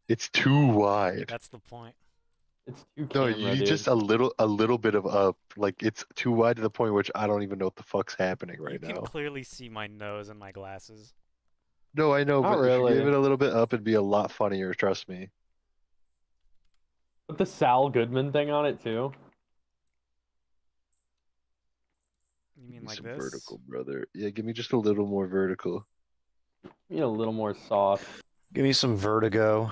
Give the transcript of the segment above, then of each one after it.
It's too wide. That's the point. It's two No, you camera, need dude. just a little bit of up. Like it's too wide to the point which I don't even know what the fuck's happening You right can now. clearly see my nose and my glasses. No, I know, Not but if you gave really. it a little bit up, it'd be a lot funnier, trust me. Put the Sal Goodman thing on it too. You Give mean me like some this? vertical, brother. Yeah, give me just a little more vertical. You know, a little more soft. Give me some vertigo.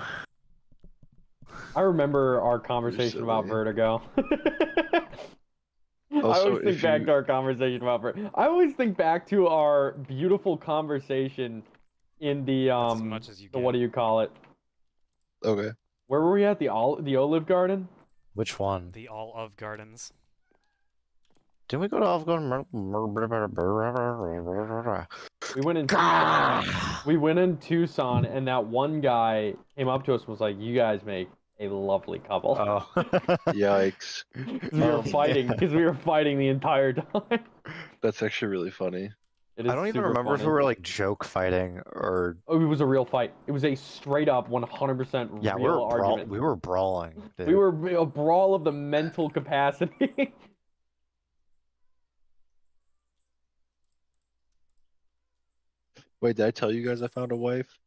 I remember our You're conversation about silly. vertigo. I Also, always think if back you to our conversation about vertigo. I always think back to our beautiful conversation in That's as much as you the what get. do you call it? okay, Where were we at? The Olive Garden? Which one? The all of gardens. Didn't we go to Olive Garden? We went in Tucson. We went in Tucson, and that one guy came up to us and was like, "You guys make a lovely couple." Oh. yikes. Because we were fighting. Because we were fighting the entire time. That's actually really funny. It I is don't even super remember if we funny. were like joke fighting or Oh, it was a real fight. It was a straight up 100% yeah, real argument. we were brawling, dude. We were a brawl of the mental capacity. Wait, did I tell you guys I found a wife?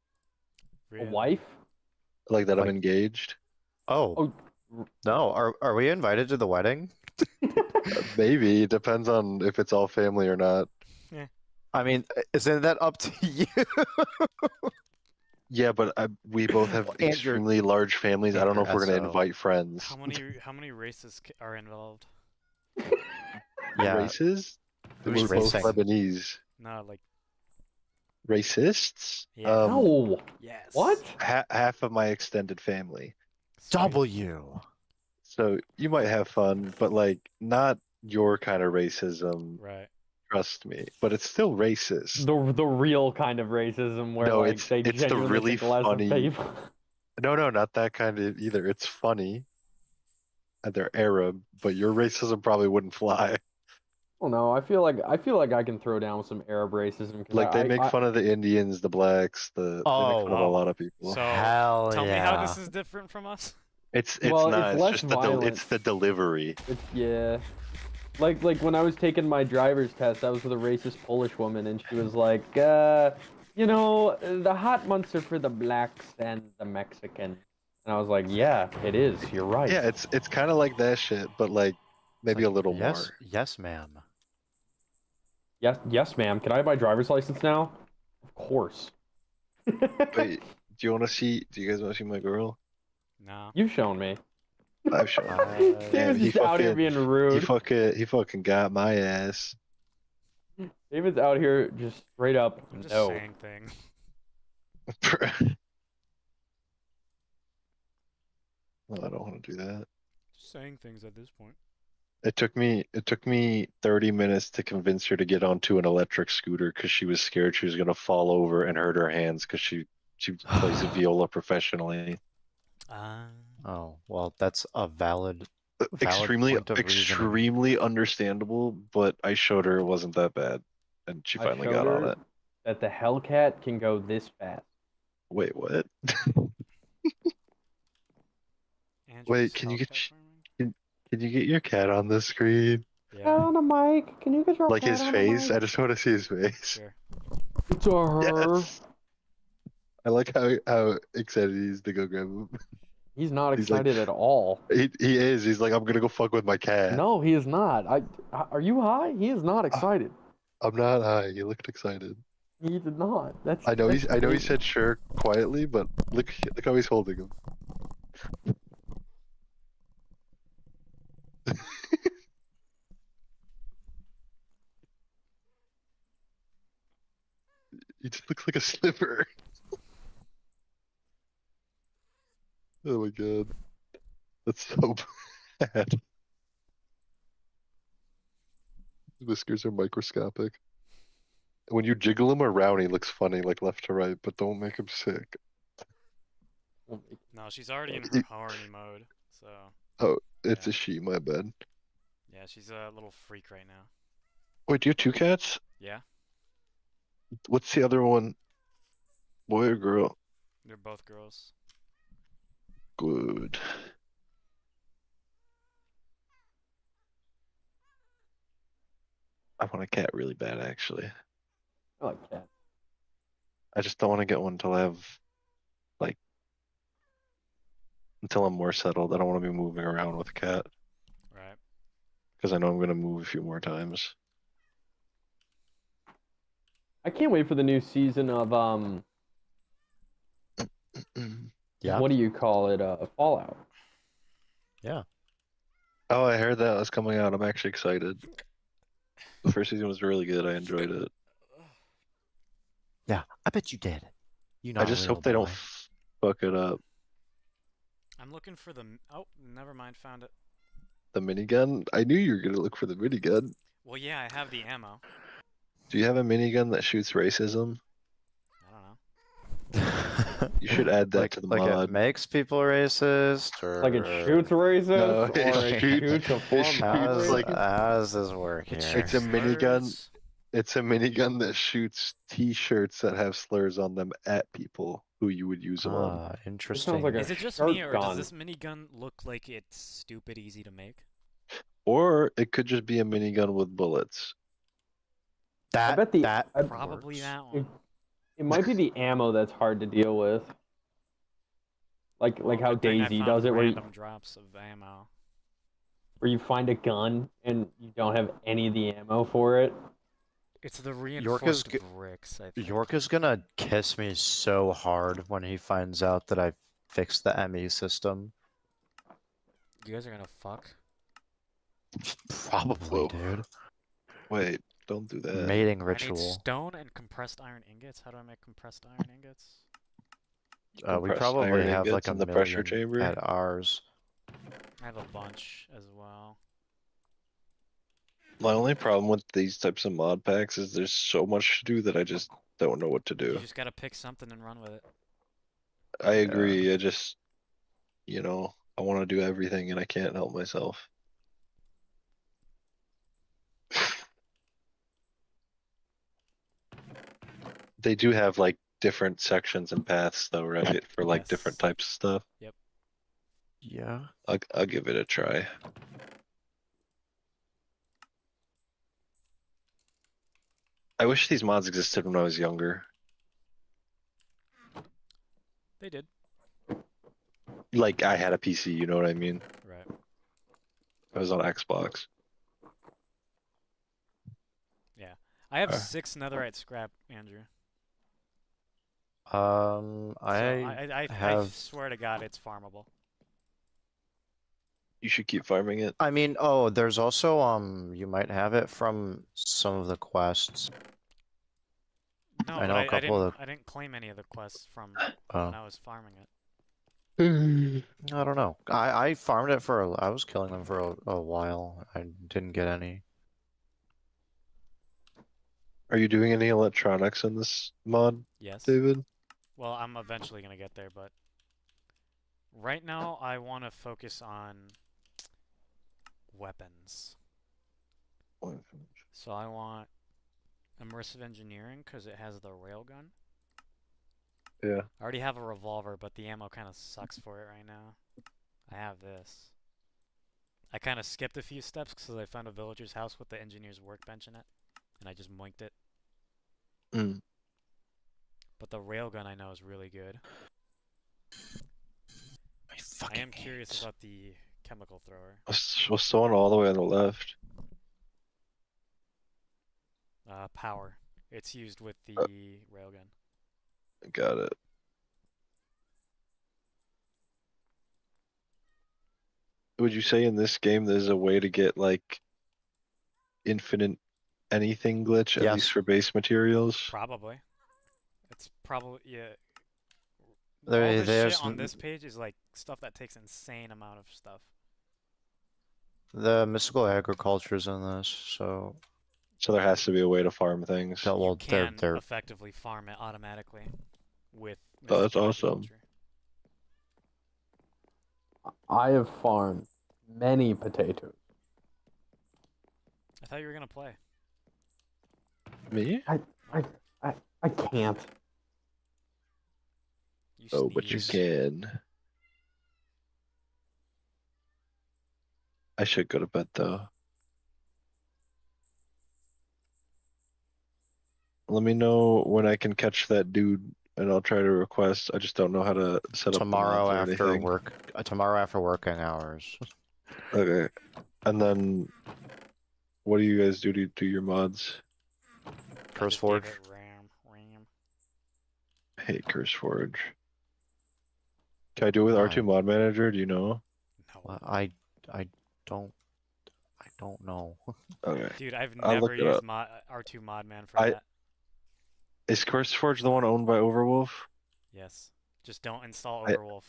A Really? wife? Like that I'm Like- engaged? Oh, Oh, no, are we invited to the wedding? Maybe. It depends on if it's all family or not. I mean, isn't that up to you? Yeah, but we both have And your- extremely large families. I and don't know your if we're gonna SO. invite friends. How many races are involved? Yeah, Races? who's We're both racing? Lebanese. No, like Racists? Yeah. no. yes. What? Half of my extended family. Sweet. W. So you might have fun, but like not your kind of racism. Right. Trust me. But it's still racist. The real kind of racism where No, like it's they the genuinely really think less of funny. people. No, not that kind of either. It's funny. And they're Arab, but your racism probably wouldn't fly. Oh no, I feel like I can throw down with some Arab racism because Like they make I fun of the Indians, the blacks, they make fun of a Oh. lot of people. So Hell tell me how this yeah. is different from us. It's Well, not. it's It's less just violent. it's the delivery. Yeah. Like when I was taking my driver's test, I was with a racist Polish woman, and she was like, you know, the hot months are for the blacks and the Mexican. And I was like, yeah, it is. You're right. Yeah, it's kind of like that shit, but like maybe It's a little yes, more. yes, ma'am. Yes, ma'am. Can I have my driver's license now? Of course. Wait, do you want to see? Do you guys want to see my girl? No. You've shown me. I've shown. David's he just out here fucking- being rude. He fucking got my ass. David's out here just straight up I'm just no. saying things. Well, I don't want to do that. Just saying things at this point. It took me 30 minutes to convince her to get onto an electric scooter because she was scared she was gonna fall over and hurt her hands because she plays the viola professionally. Oh, well, that's a valid Extremely point of reasoning. extremely understandable, but I showed her it wasn't that bad, and she I finally showed got on her it. that the Hellcat can go this fast. Wait, what? Andrew's Wait, can you get Hellcat farming? can you get your cat on the screen? Yeah. On a mic. Can you get your Like cat his on face? the I mic? just want to see his face. Sure. It's a her. Yes. I like how excited he is to go grab him. He's not He's like- excited at all. He is. He's like, I'm gonna go fuck with my cat. No, he is not. Are you high? He is not excited. I'm not high. He looked excited. He did not. That's. I know that's he crazy. said sure quietly, but look how he's holding him. He just looks like a slipper. Oh my god. That's so bad. His whiskers are microscopic. When you jiggle him around, he looks funny, like left to right, but don't make him sick. No, she's already in her horny mode. So It's Yeah. a she, my bad. yeah, she's a little freak right now. Wait, do you have two cats? Yeah, What's the other one? Boy or girl? they're both girls. good. I want a cat really bad, actually. I like cats. I just don't want to get one until I have, like, until I'm more settled. I don't want to be moving around with a cat Right. because I know I'm gonna move a few more times. I can't wait for the new season of Yeah. what do you call it? Fallout. Yeah. Oh, I heard that was coming out. I'm actually excited. The first season was really good. I enjoyed it. Yeah. I bet you did. You I not a just little hope they don't boy. fuck it up. I'm looking for the. Oh, never mind. Found it. The minigun? I knew you were gonna look for the minigun. Well, yeah, I have the ammo. Do you have a minigun that shoots racism? I don't know. You should add that to the like it mod. makes people racist, or Like it shoots racist, No, it or it shoots- shoots a it form shoots of like- racist? how does this work It here? It's a shoots minigun. slurs. It's a minigun that shoots T-shirts that have slurs on them at people who you would use them on. Ah, interesting. like a Is it just shark me, or does gun. this minigun look like it's stupid easy to make? Or it could just be a minigun with bullets. that bet the- that I- Probably works. that one. It might be the ammo that's hard to deal with. Like Well, how good thing I Daisy found does it, where random drops of ammo. you find a gun and you don't have any of the ammo for it. It's the York is reinforced g- bricks, I think. York is gonna kiss me so hard when he finds out that I fixed the ME system. You guys are gonna fuck. Probably, Whoa. dude. Wait, don't do that. Mating I need ritual. stone and compressed iron ingots. How do I make compressed iron ingots? We Compressed probably iron have like ingots a in the pressure million chamber? at ours. I have a bunch as well. My only problem with these types of mod packs is there's so much to do that I just don't know what to You do. just gotta pick something and run with it. I agree. I just, I want to do everything and I can't help myself. They do have like different sections and paths though, right? For like different Yes. types of stuff. Yeah. I'll give it a try. I wish these mods existed when I was younger. They did. Like I had a PC, you know what I mean? Right. I was on Xbox. I have Uh. 6 netherite scrap, Andrew. I I have- swear to God, it's farmable. You should keep farming it. I mean, there's also you might have it from some of the quests. No, I but know a I couple didn't. of I didn't claim any of the quests from Oh, when I was farming it. I don't know. I farmed it I was killing them for a while. I didn't get any. Are you doing any electronics in this mod, Yes. David? Well, I'm eventually gonna get there, but right now I want to focus on weapons. So I want immersive engineering because it has the railgun. Yeah. I already have a revolver, but the ammo kind of sucks for it right now. I have this. I kind of skipped a few steps because I found a villager's house with the engineer's workbench in it, and I just moinked it. Mm. But the railgun I know is really good. My I fucking am curious hands. about the chemical thrower. What's the one all the way on the left? Power. It's used with the railgun. Got it. Would you say in this game there's a way to get like infinite anything glitch, at Yes. least for base materials? Probably. It's probably, yeah. There- All the there's shit on n- this page is like stuff that takes insane amount of stuff. The mystical agriculture's in this, so So there has to be a way to farm things. that well, You can they're effectively farm it automatically with Oh, that's mystical awesome. agriculture. I have farmed many potatoes. I thought you were gonna play. Me? I can't. You Oh, but you sneeze. can. I should go to bed though. Let me know when I can catch that dude, and I'll try to request. I just don't know how to set up the Tomorrow mods or after anything. work. Tomorrow after working hours. Okay. And then, what do you guys do to do your mods? I Curse just Forge. gave it RAM. I hate CurseForge. Can I do it with Why? R2 Mod Manager? Do you know? No. Well, I don't know. Okay. Dude, I've I'll look never it used up. R2 Modman for I that. Is CurseForge the one owned by Overwolf? Yes. Just don't install I, Overwolf.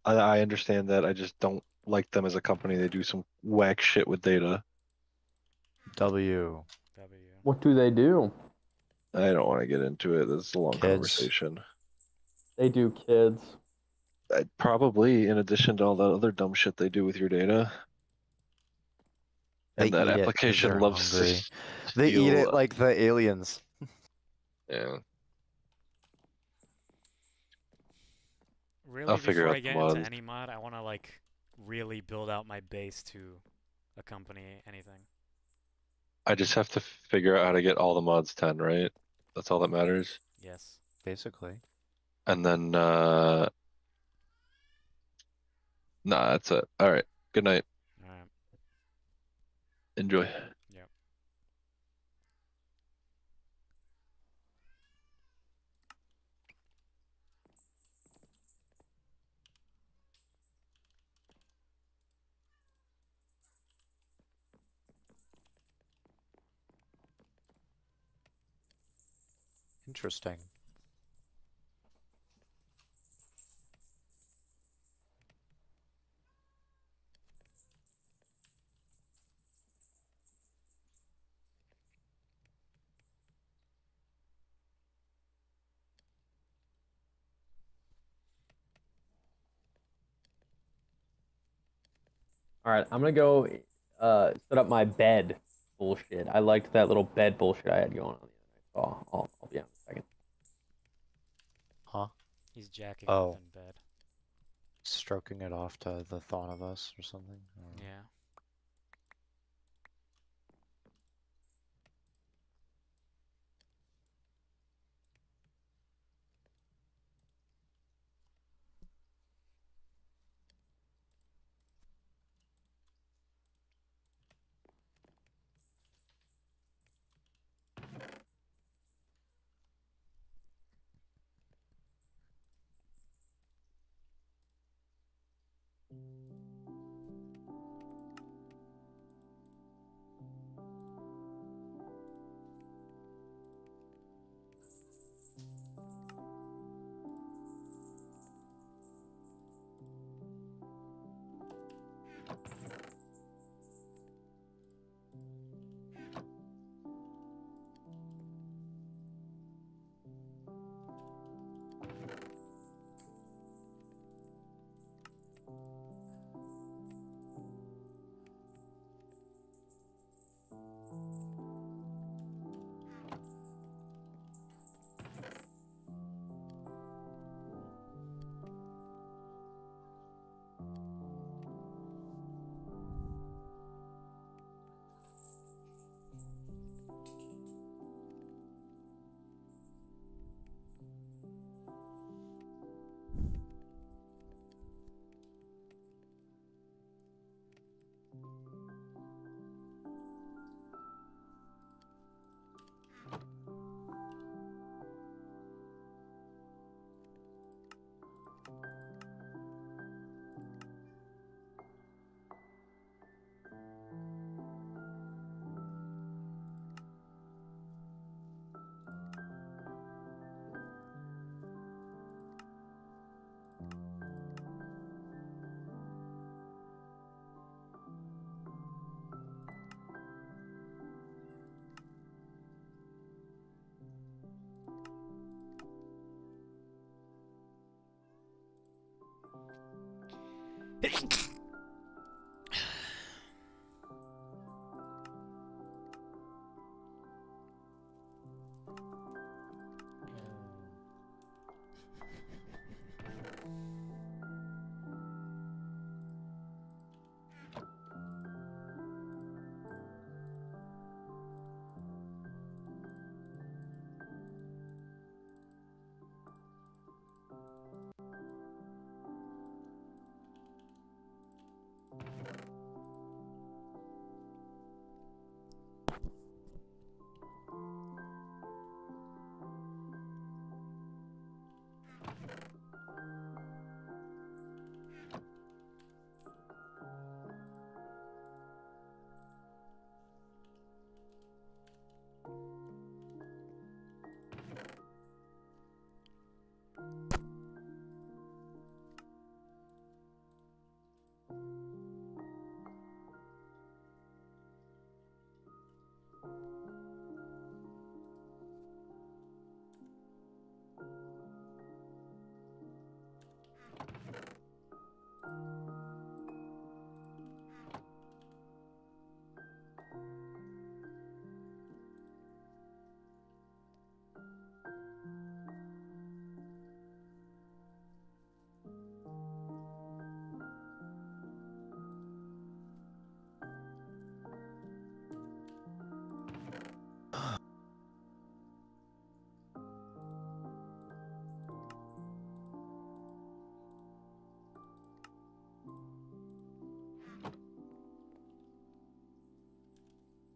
I understand that. I just don't like them as a company. They do some whack shit with data. W. What do they do? I don't want to get into it. This is a long Kids. conversation. They do kids. Probably in addition to all that other dumb shit they do with your data. They And that eat it 'cause application they're loves to hungry. They eat it steal. like the aliens. Yeah. Really, I'll figure before out I the get into mods. any mod, I want to like really build out my base to accompany anything. I just have to figure out how to get all the mods 10, right? That's all that matters. Yes. Basically. And then, nah, that's it. All right. Good night. Alright. Enjoy. Yep. Interesting. All right, I'm gonna go set up my bed bullshit. I liked that little bed bullshit I had going on the other night. So I'll be on in a second. Huh? He's jacking Oh. off in bed. Stroking it off to the thought of us or something? I don't know. Yeah.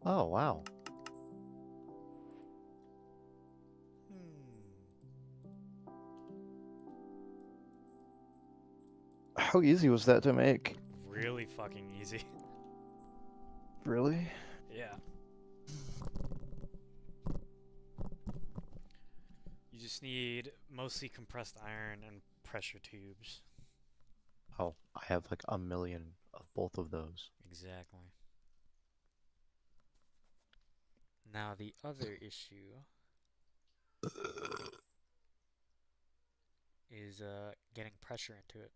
Oh, wow. How easy was that to make? Really fucking easy. Really? Yeah. You just need mostly compressed iron and pressure tubes. Oh, I have like a million of both of those. Exactly. Now the other issue is getting pressure into it.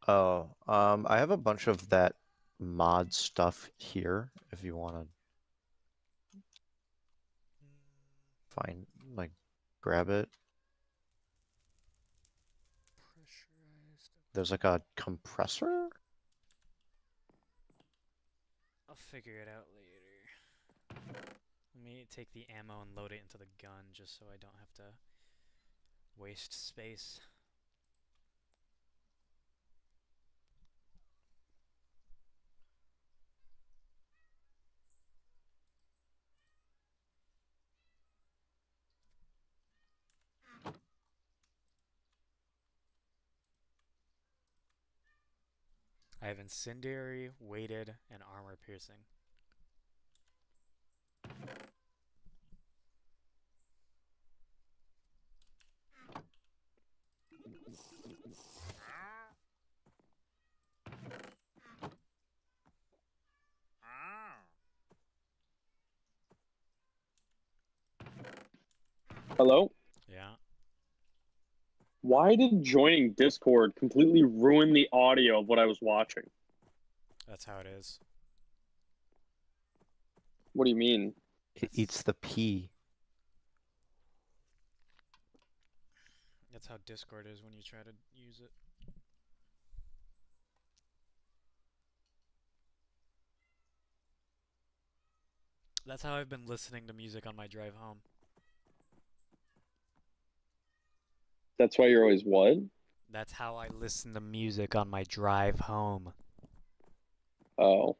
Oh, I have a bunch of that mod stuff here if you want to find, like, grab it. Pressurized. There's like a compressor? I'll figure it out later. Let me take the ammo and load it into the gun just so I don't have to waste space. I have incendiary, weighted, and armor piercing. Hello? Yeah, Why did joining Discord completely ruin the audio of what I was watching? that's how it is. What do you mean? It eats the pea. That's how Discord is when you try to use it. That's how I've been listening to music on my drive home. That's why you're always what? That's how I listen to music on my drive home. Oh.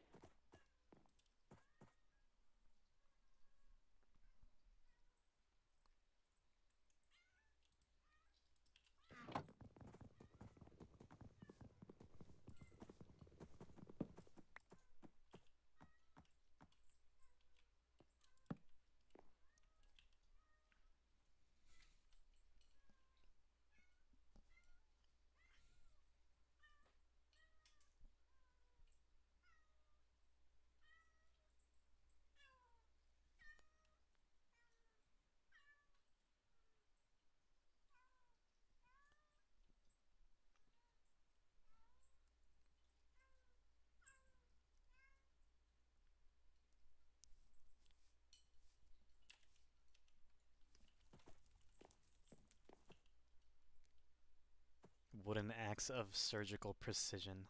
Wooden axe of surgical precision.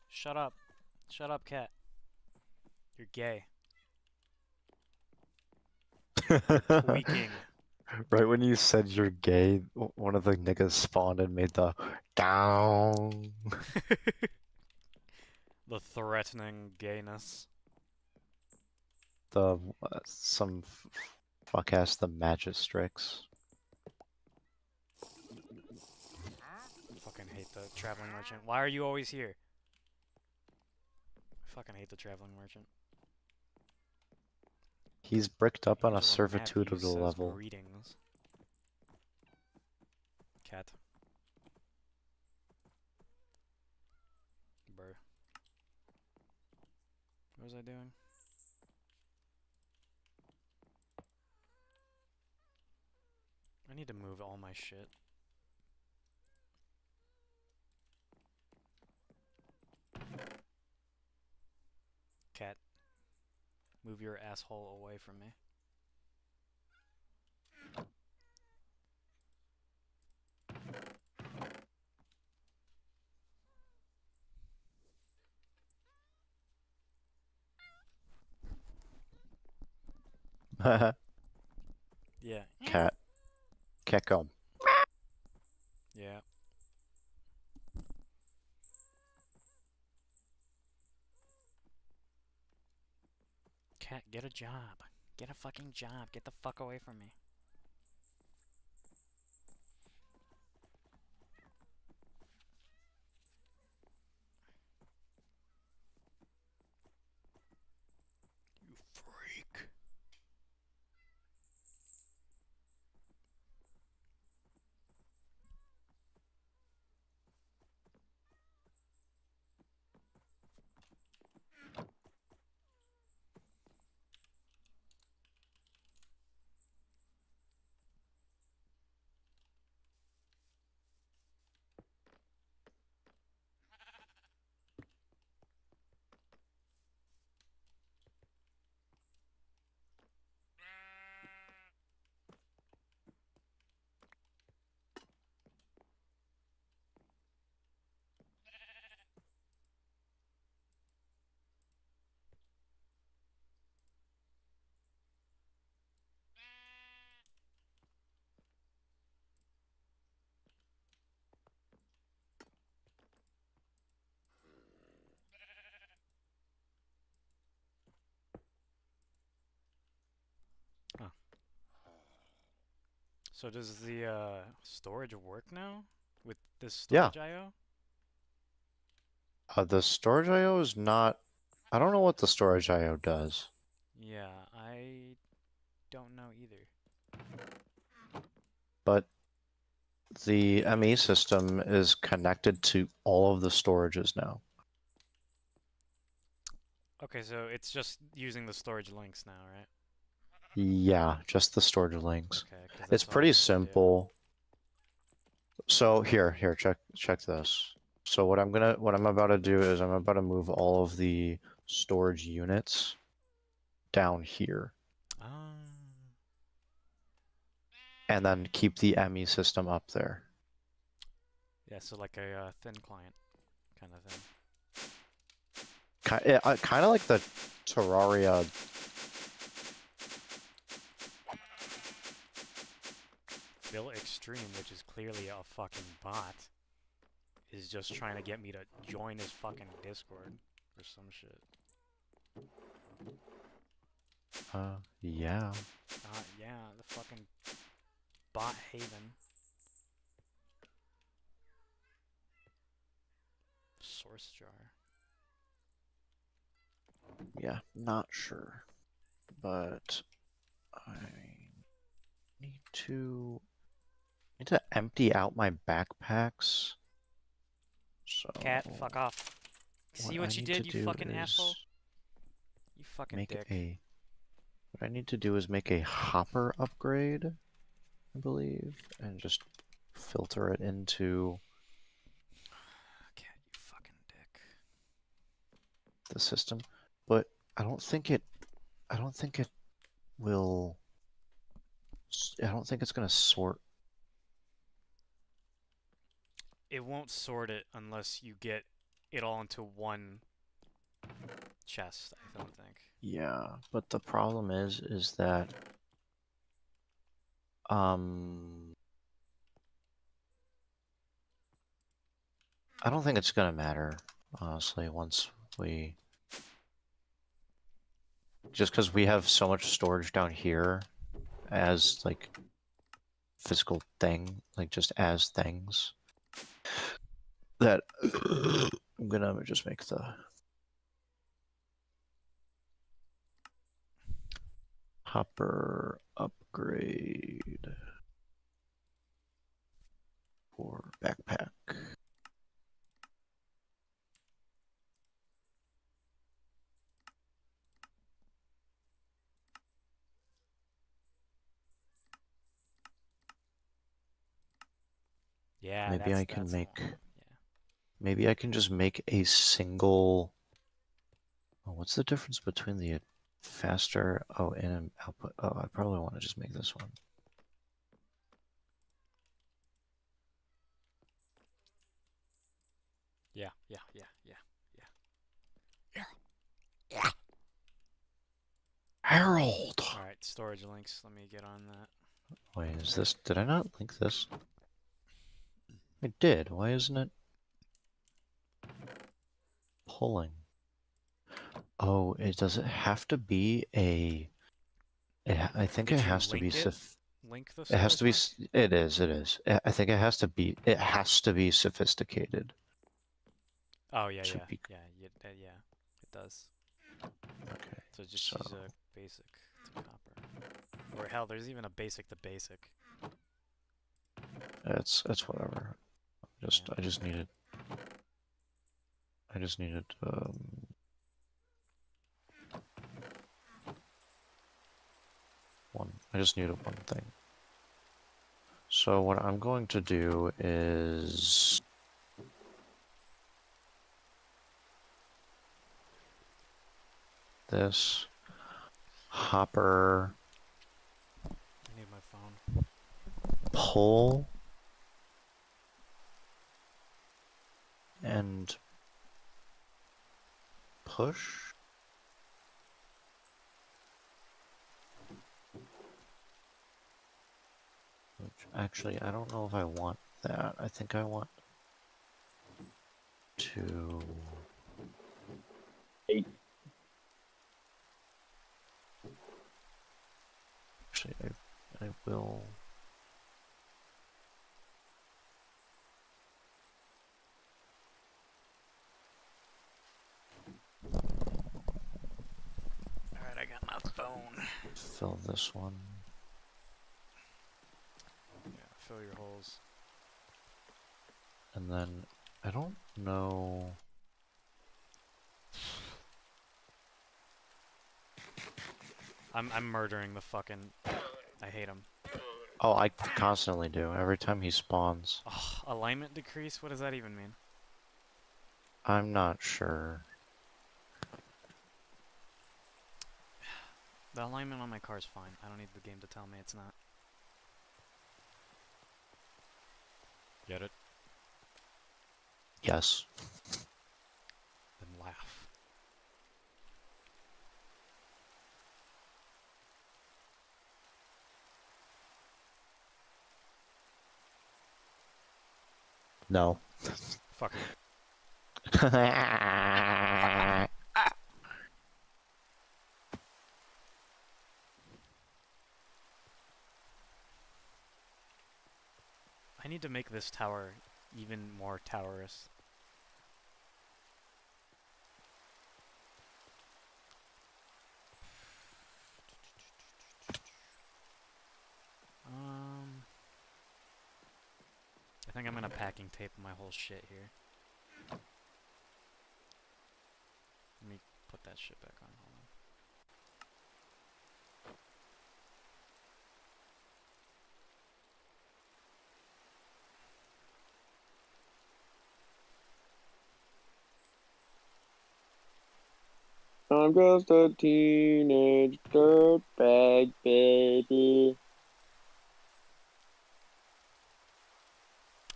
Shut up. Shut up, cat. You're gay. Tweaking. Right when you said you're gay, one of the niggas spawned and made the down. The threatening gayness. The some fuck ass the Magistrix. Fucking hate the traveling merchant. Why are you always here? I fucking hate the traveling merchant. He's bricked up on a Angela servitude of Matthews the says level. greetings. Cat. What was I doing? I need to move all my shit. Cat, move your asshole away from me. Yeah. Cat. Cat go. Yeah. Cat, get a job. Get a fucking job. Get the fuck away from me. You freak. Huh. So does the storage work now? With this Yeah. storage IO? The storage IO is not. I don't know what the storage IO does. Yeah, I don't know either. But the ME system is connected to all of the storages now. Okay, so it's just using the storage links now, right? Yeah, just the storage links. Okay, because It's that's all I pretty need to do. simple. So here, check this. So what I'm about to do is I'm about to move all of the storage units down here, Um, and then keep the ME system up there. yeah, so like a thin client kind of thing. Kind of like the Terraria. Phil Extreme, which is clearly a fucking bot, is just trying to get me to join his fucking Discord or some shit. Yeah. Yeah, the fucking bot haven. Source jar. Yeah, not sure. But I need to empty out my backpacks. So Cat, fuck off. See what I you need did, to you do fucking is asshole? You fucking make dick. what I need to do is make a hopper upgrade, I believe, and just filter it into Cat, you fucking dick. the system. But I don't think it will. I don't think it's gonna sort. It won't sort it unless you get it all into one chest, I don't think. Yeah, but the problem is that I don't think it's gonna matter, honestly, once we just because we have so much storage down here as like physical thing, like just as things, that I'm gonna just make the hopper upgrade for backpack. Yeah, Maybe I can that's the make. one. Yeah. Maybe I can just make a single. Oh, what's the difference between the faster? Oh, in and output. Oh, I probably want to just make this one. Yeah. Harold. All right, storage links. Let me get on that. Wait, is this? Did I not link this? I did. Why isn't it pulling? Oh, does it have to be a? I think Did it you has to be link it? Link the It has storage to be. link? It is. It is. I think it has to be. It has to be sophisticated. Oh yeah, To yeah, be yeah, yeah. It does. okay. So just So use a basic to copper. Or hell, there's even a basic to basic. it's whatever. Just Yeah. I just needed. I just needed. One. I just needed one thing. So what I'm going to do is this hopper I need my phone. pull and push. Which actually I don't know if I want that. I think I want to. Actually, I will. Alright, I got my phone. Fill this one. Yeah, fill your holes. And then I don't know. I'm murdering the fucking. I hate him. Oh, I constantly do. Every time he spawns. Oh, alignment decrease? What does that even mean? I'm not sure. The alignment on my car is fine. I don't need the game to tell me it's not. Get it? Yes. Then laugh. No. Fuck you. I need to make this tower even more towerous. I think I'm gonna packing tape my whole shit here. Let me put that shit back on. Hold on. I'm just a teenage dirtbag baby.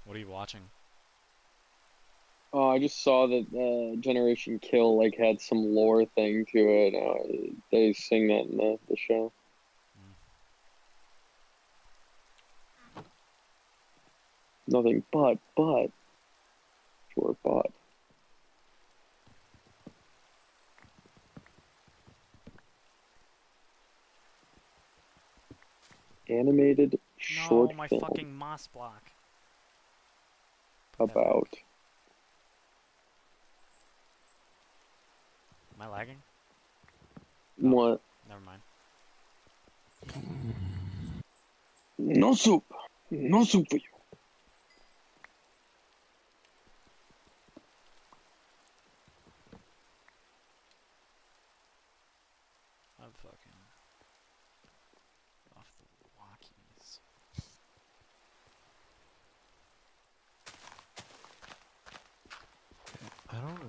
What are you watching? Oh, I just saw that Generation Kill like had some lore thing to it. They sing that in the show. Nothing but sure, but. Animated short No, my film fucking moss block. Put that back. about. Am I lagging? What? Never mind. No soup. No soup for you. I'm fucking off the walkies.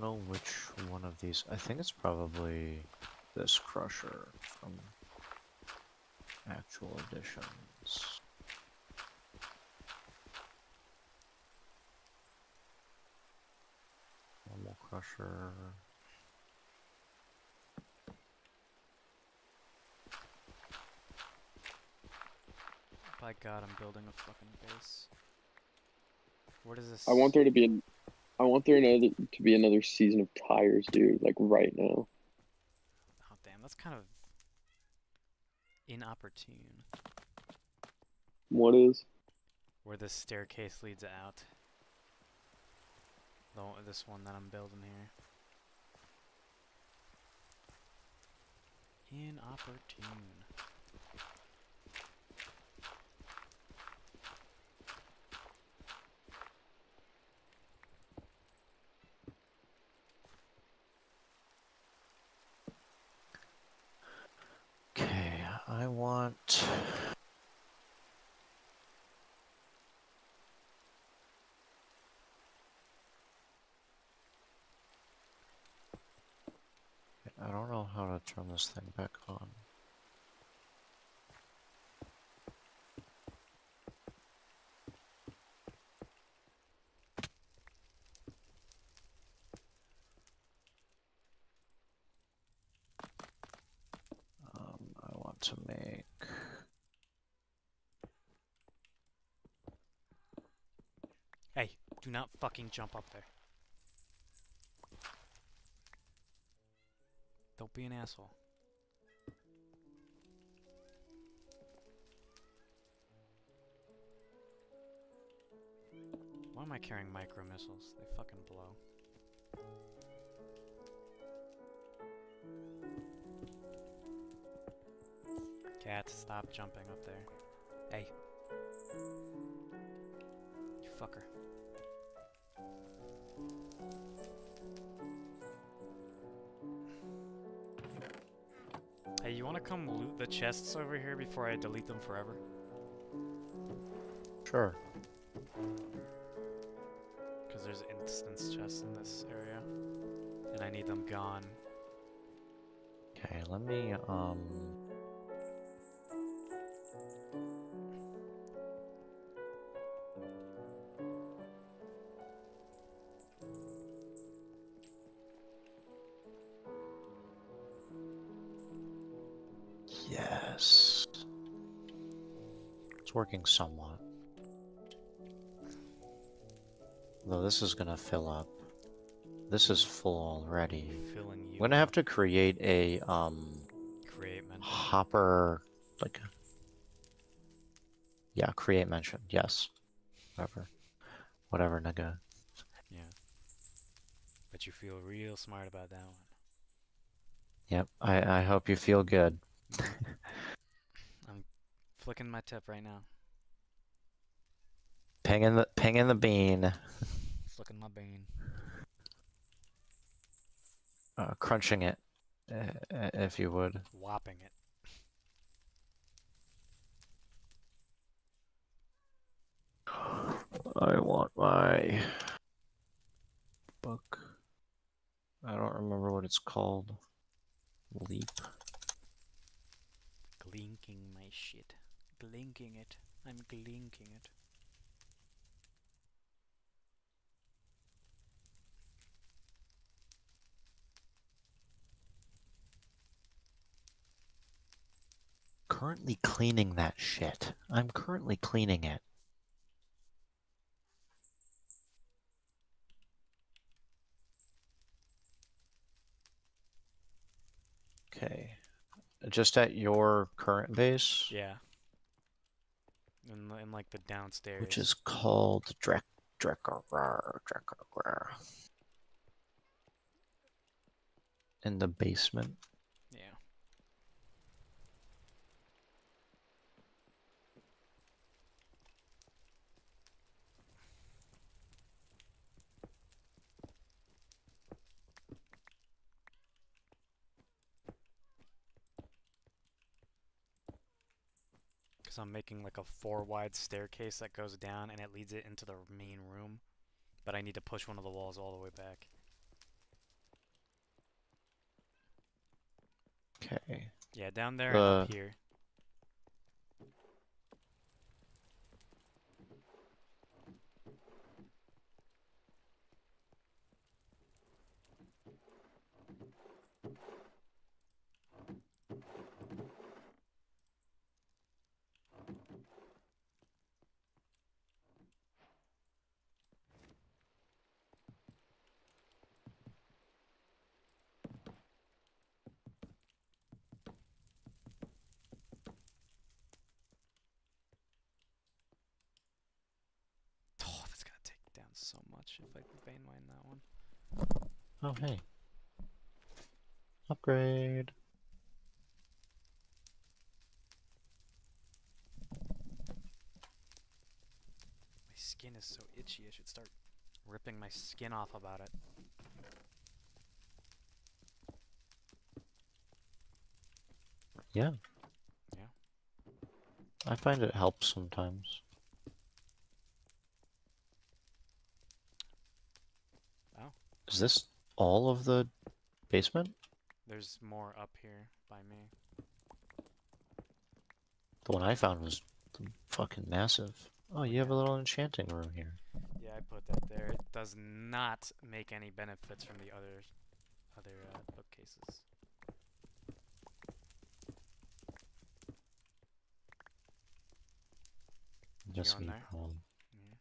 know which one of these. I think it's probably this crusher from actual editions. Normal crusher. By God, I'm building a fucking base. What is this? I want there to be another season of tires, dude. Like right now. Oh damn, that's kind of inopportune. What is? Where this staircase leads out. This one that I'm building here. Inopportune. Okay, I want. I don't know how to turn this thing back on. I want to make. Hey, do not fucking jump up there. Don't be an asshole. Why am I carrying micro missiles? They fucking blow. Cat, stop jumping up there. Hey. You fucker. Hey, you wanna come loot the chests over here before I delete them forever? Sure. Because there's instance chests in this area. And I need them gone. Okay, let me Yes. It's working somewhat. Though this is gonna fill up. This is full already. Filling you I'm gonna up. have to create a Create mention. hopper, like, yeah, create mention. Yes, whatever, nigga. Yeah. But you feel real smart about that one. Yep. I hope you feel good. I'm flicking my tip right now. Ping in the bean. Flicking my bean. Crunching it, if you would. Whopping it. I want my book. I don't remember what it's called. Leap. Glinking my shit. Glinking it. I'm glinking it. Currently cleaning that shit. I'm currently cleaning it. Okay. Just at your current base? Yeah. In like the downstairs. Which is called Drekar. In the basement. Yeah. Because I'm making like a 4-wide staircase that goes down and it leads it into the main room. But I need to push one of the walls all the way back. Okay. Yeah, down there and up here. Oh, that's gonna take down so much if I vein mine that one. Oh, hey. Upgrade. My skin is so itchy, I should start ripping my skin off about it. Yeah. Yeah. I find it helps sometimes. Oh. Is this all of the basement? There's more up here by me. The one I found was fucking massive. Oh, you have a Yeah. little enchanting room here. Yeah, I put that there. It does not make any benefits from the other bookcases. Did you Just go in need there? one. Yeah.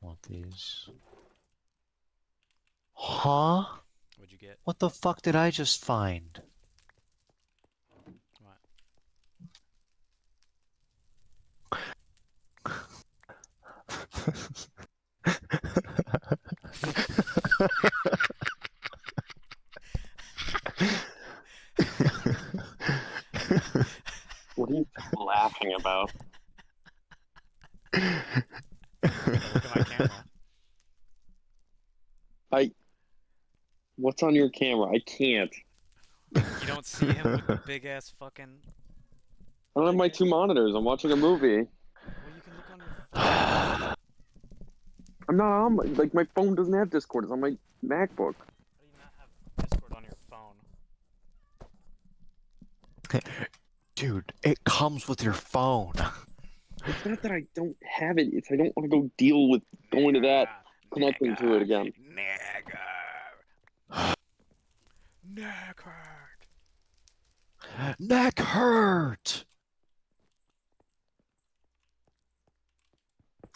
Want these? Huh? What'd you get? What the fuck did I just find? What? What are you laughing about? Look at my camera. What's on your camera? I can't. You don't see him with the big ass fucking. I don't have my two monitors. I'm watching a movie. Well, you can look on your phone. I'm not on my phone doesn't have Discord. It's on my MacBook. How do you not have Discord on your phone? Dude, it comes with your phone. It's not that I don't have it. It's I don't want to go deal with going to that, connecting to it again. Neck hurt. Neck hurt!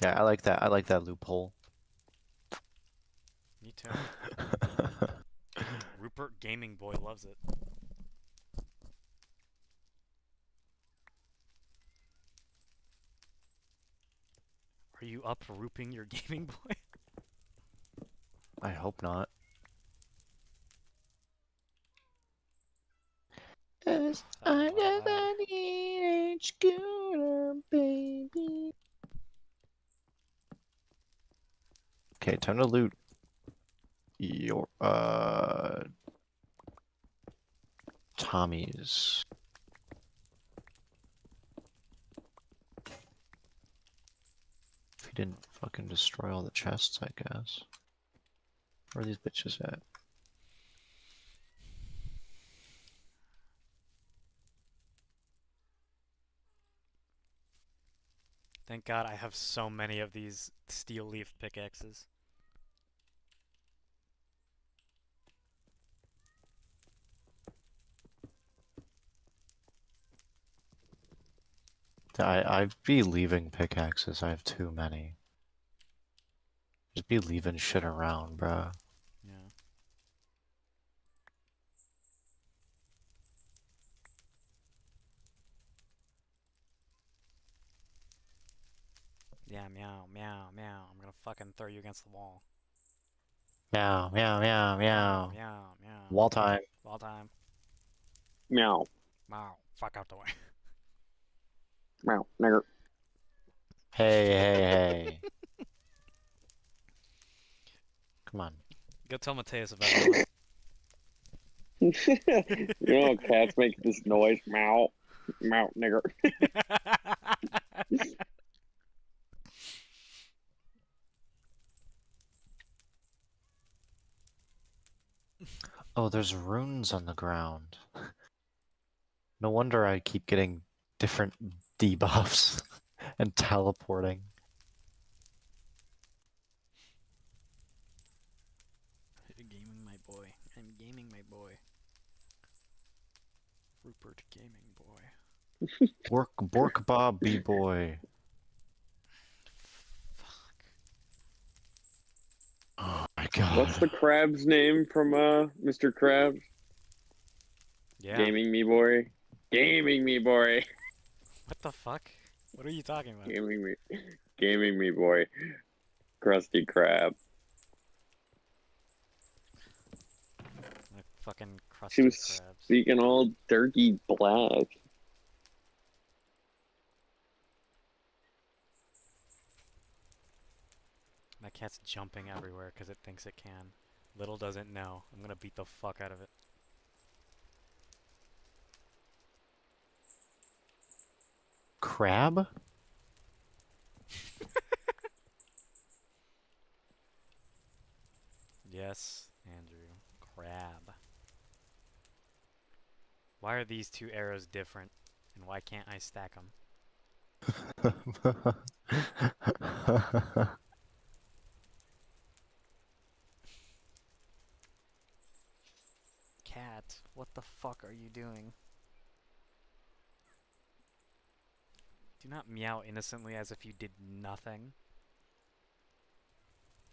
Yeah, I like that. I like that loophole. Me too. Rupert Gaming Boy loves it. Are you uprooping your gaming boy? I hope not. Yes, I never need a scooter, baby. Okay, time to loot your Tommy's. If he didn't fucking destroy all the chests, I guess. Where are these bitches at? Thank God I have so many of these steel leaf pickaxes. I'd be leaving pickaxes. I have too many. Just be leaving shit around, bruh. Yeah. Yeah, meow, meow, meow. I'm gonna fucking throw you against the wall. Meow, meow, meow, meow. Meow, meow. Wall time. Wall time. Meow. Meow. Fuck out the way. Meow. Nigger. Hey, hey, hey. Come on. Go tell Mateus about that You know, cats make this noise. Meow. Meow. Nigger. one. Oh, there's runes on the ground. No wonder I keep getting different debuffs and teleporting. Gaming my boy. I'm gaming my boy. Rupert gaming boy. Bork Bob B-boy. Fuck. Oh my god. What's the crab's name from Mr. Krabs? Yeah. Gaming me boy. Gaming me boy. What the fuck? What are you talking about? Gaming me boy. Krusty Krab. Like fucking She crusty was crabs. speaking all dirty black. My cat's jumping everywhere because it thinks it can. Little doesn't know. I'm gonna beat the fuck out of it. Crab? Yes, Andrew. Crab. Why are these two arrows different? And why can't I stack them? Cat, what the fuck are you doing? Do not meow innocently as if you did nothing.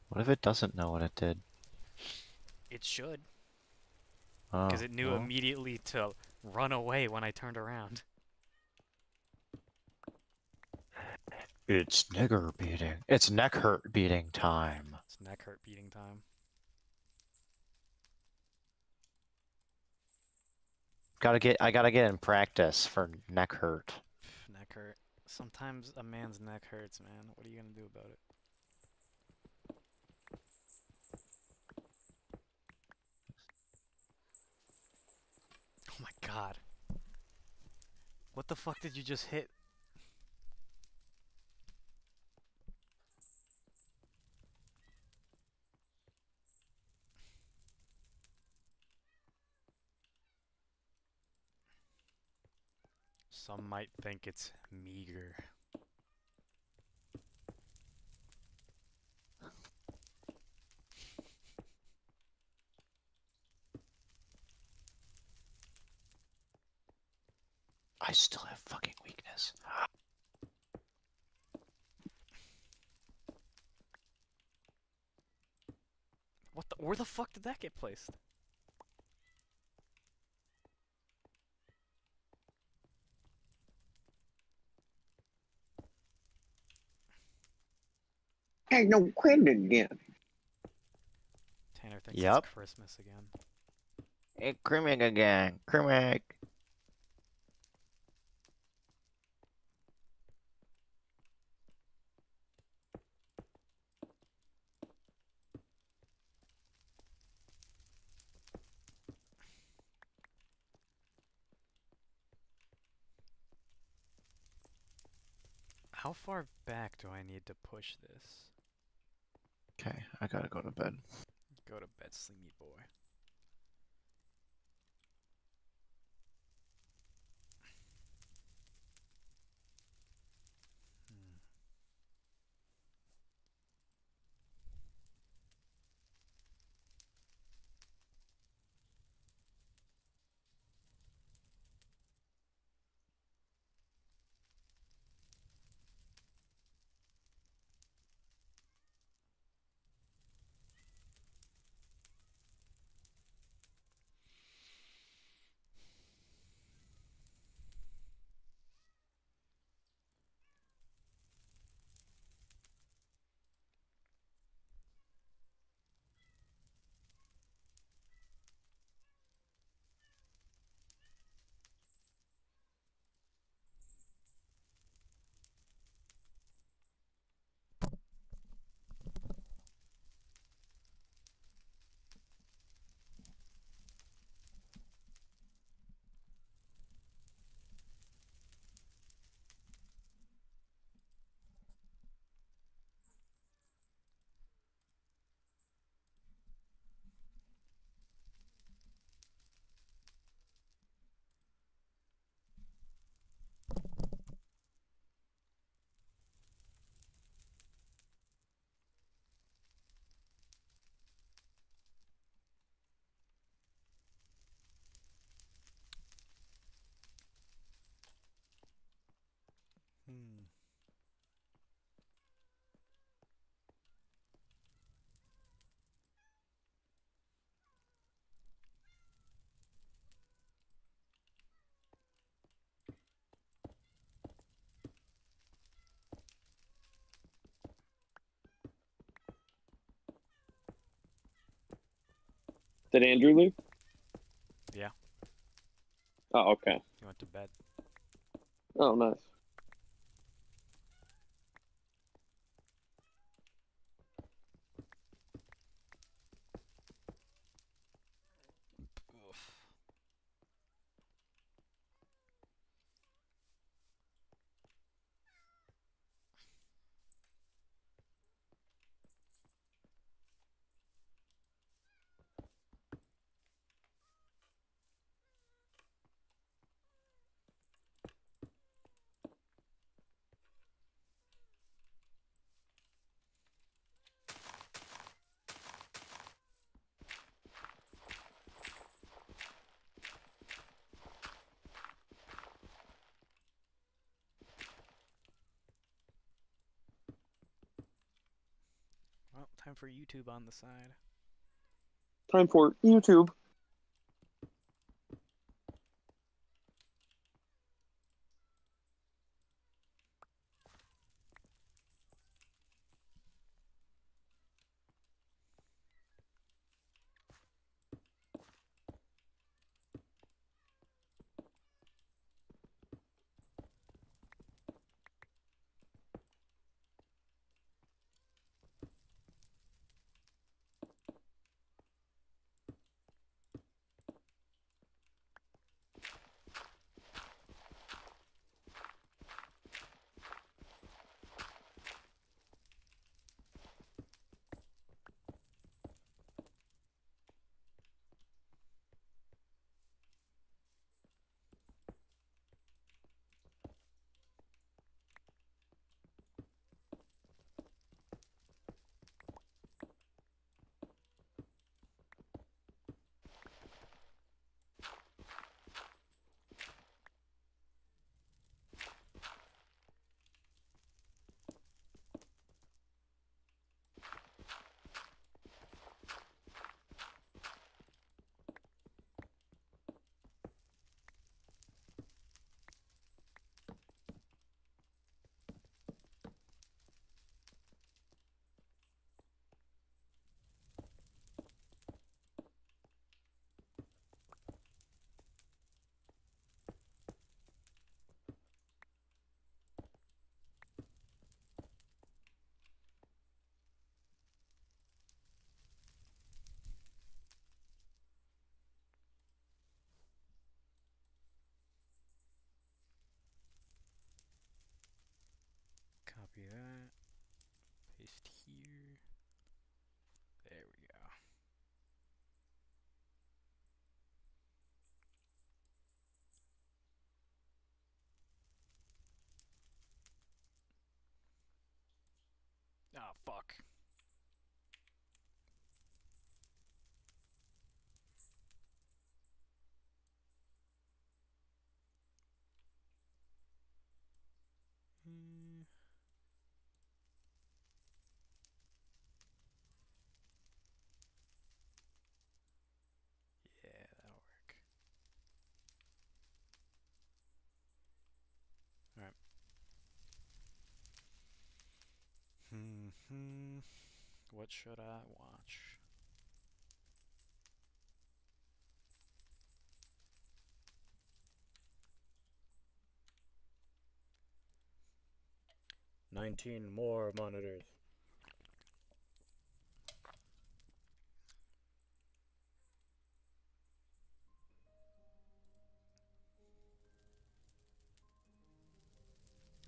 What if it doesn't know what it did? It should, Oh, because it knew well. immediately to run away when I turned around. It's nigger beating. It's neck hurt beating time. It's neck hurt beating time. I gotta get in practice for neck hurt. Neck hurt. Sometimes a man's neck hurts, man. What are you gonna do about it? Oh my god. What the fuck did you just hit? Some might think it's meager. I still have fucking weakness. What the? Where the fuck did that get placed? Hey, no quit again. Tanner thinks Yep. it's Christmas again. Hey, Crimmig again. Crimmig. How far back do I need to push this? Okay, I gotta go to bed. Go to bed, sleepy boy. Hmm. Did Andrew leave? Yeah. Oh, okay. He went to bed. Oh, nice. Well, time for YouTube on the side. Time for YouTube. Copy that. Paste here. There we go. Oh, fuck. Hmm. Yeah, that'll work. Alright. What should I watch? "19 more monitors."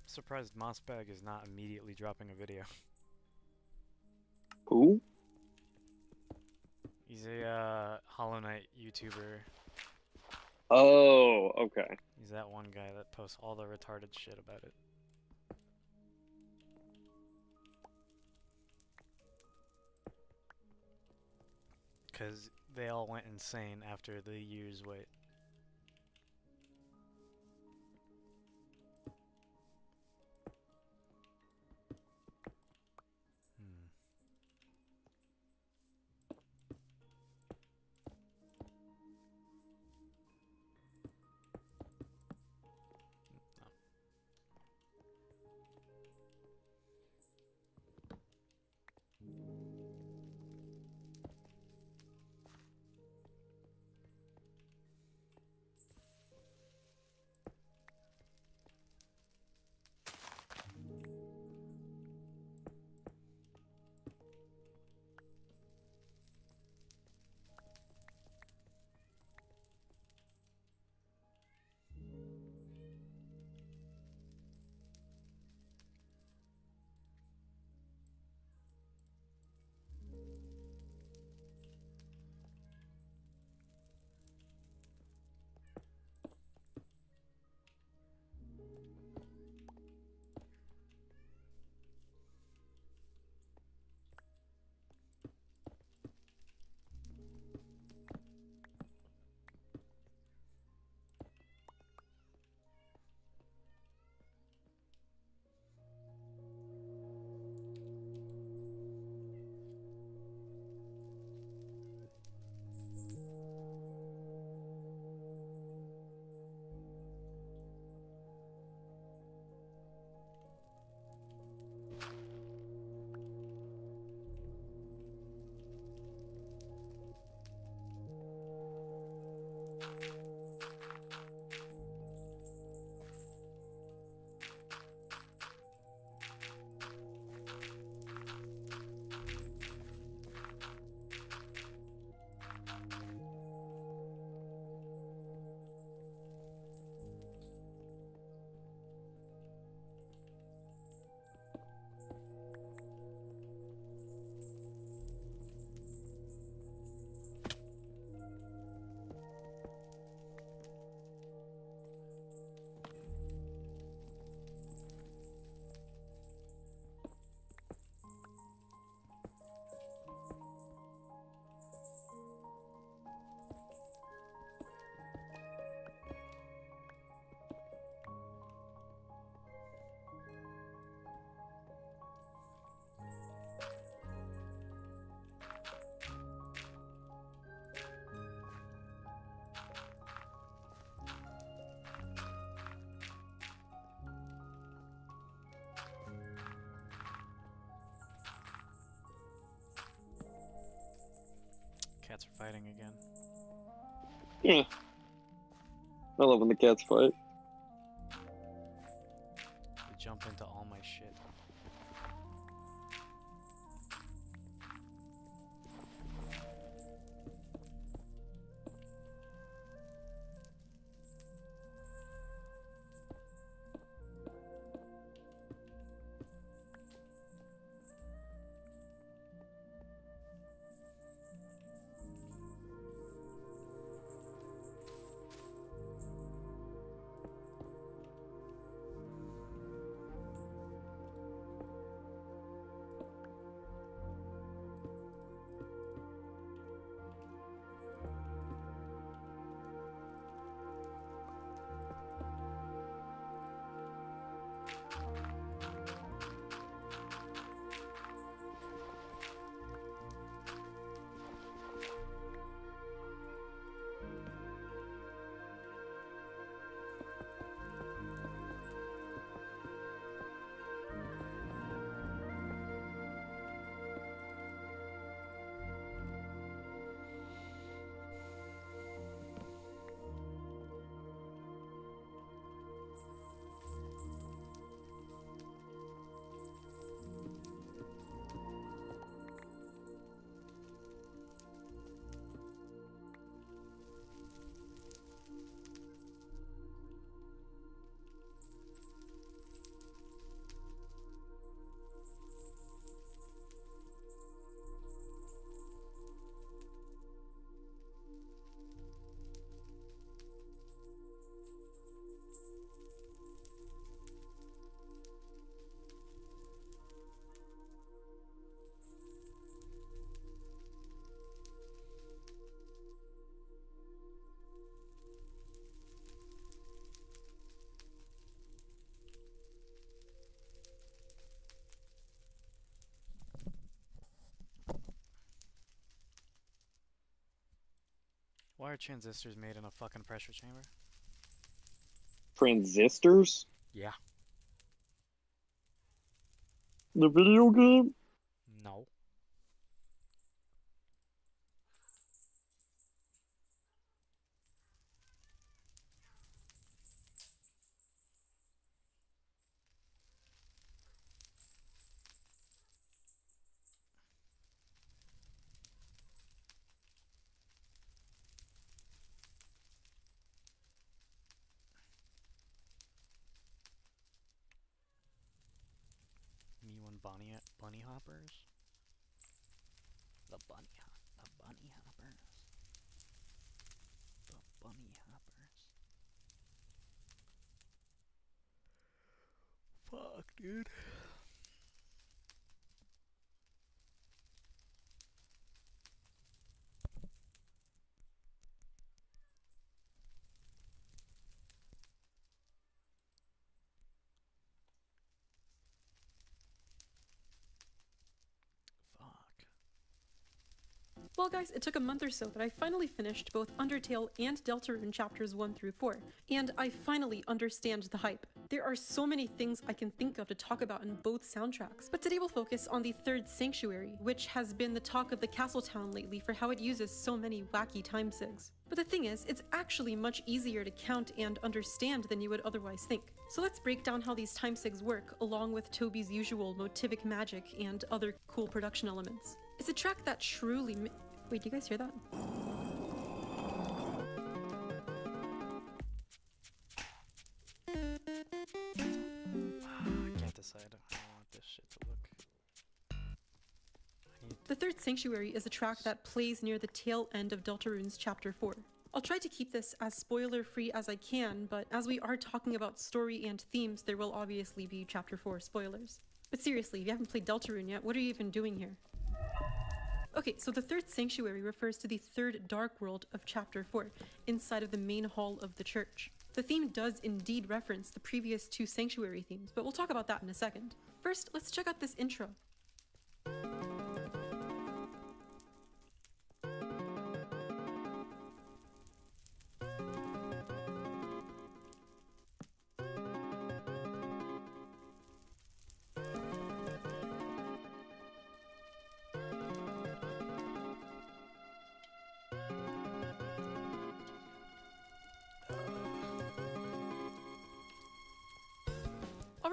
Surprised Mossbag is not immediately dropping a video. Who? He's a Hollow Knight YouTuber. Oh, okay. He's that one guy that posts all the retarded shit about it. Because they all went insane after the year's wait. Hmm. No. Cats are fighting again. Yeah. I love when the cats fight. They jump into all my shit. Why are transistors made in a fucking pressure chamber? Transistors? Yeah. The video game? No. Me when bunny hoppers? The bunny hoppers. The bunny hoppers. Fuck, dude. Fuck. Well guys, it took a month or so, but I finally finished both Undertale and Deltarune chapters 1 through 4, and I finally understand the hype. There are so many things I can think of to talk about in both soundtracks, but today we'll focus on the third Sanctuary, which has been the talk of the castle town lately for how it uses so many wacky time sigs. But the thing is, it's actually much easier to count and understand than you would otherwise think. So let's break down how these time sigs work, along with Toby's usual motivic magic and other cool production elements. It's a track that truly wait, do you guys hear that? I can't decide how I want this shit to look. The third Sanctuary is a track that plays near the tail end of Deltarune's Chapter 4. I'll try to keep this as spoiler-free as I can, but as we are talking about story and themes, there will obviously be Chapter 4 spoilers. But seriously, if you haven't played Deltarune yet, what are you even doing here? Okay, so the third Sanctuary refers to the third Dark World of Chapter 4, inside of the main hall of the church. The theme does indeed reference the previous two Sanctuary themes, but we'll talk about that in a second. First, let's check out this intro.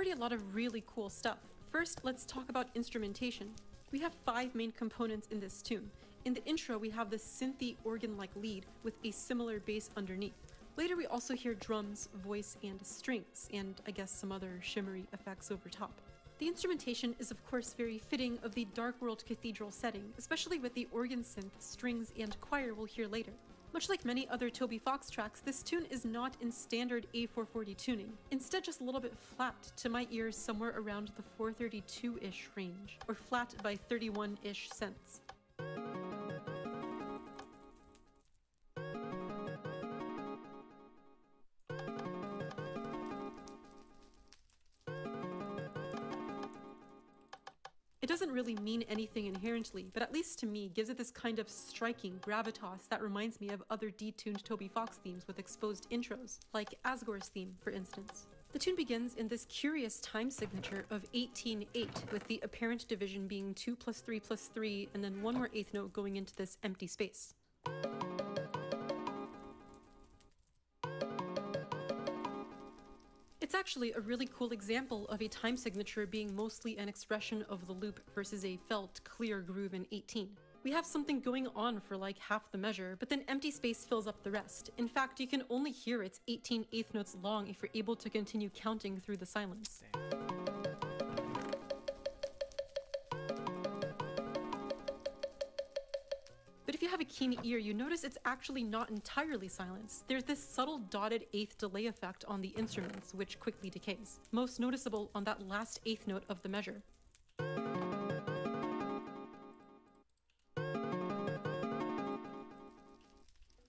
already a lot of really cool stuff. First, let's talk about instrumentation. We have 5 main components in this tune. In the intro, we have this synthy organ-like lead with a similar bass underneath. Later, we also hear drums, voice, and strings, and I guess some other shimmery effects over top. The instrumentation is of course very fitting of the Dark World Cathedral setting, especially with the organ synth, strings, and choir we'll hear later. Much like many other Toby Fox tracks, this tune is not in standard A440 tuning, instead just a little bit flat, to my ears somewhere around the 432-ish range, or flat by 31-ish cents. It doesn't really mean anything inherently, but at least to me gives it this kind of striking gravitas that reminds me of other detuned Toby Fox themes with exposed intros, like Asgore's theme, for instance. The tune begins in this curious time signature of 18/8, with the apparent division being 2 + 3 + 3, and then one more eighth note going into this empty space. It's actually a really cool example of a time signature being mostly an expression of the loop versus a felt, clear groove in 18. We have something going on for like half the measure, but then empty space fills up the rest. In fact, you can only hear it's 18 eighth notes long if you're able to continue counting through the silence. But if you have a keen ear, you notice it's actually not entirely silence. There's this subtle dotted eighth delay effect on the instruments, which quickly decays, most noticeable on that last eighth note of the measure.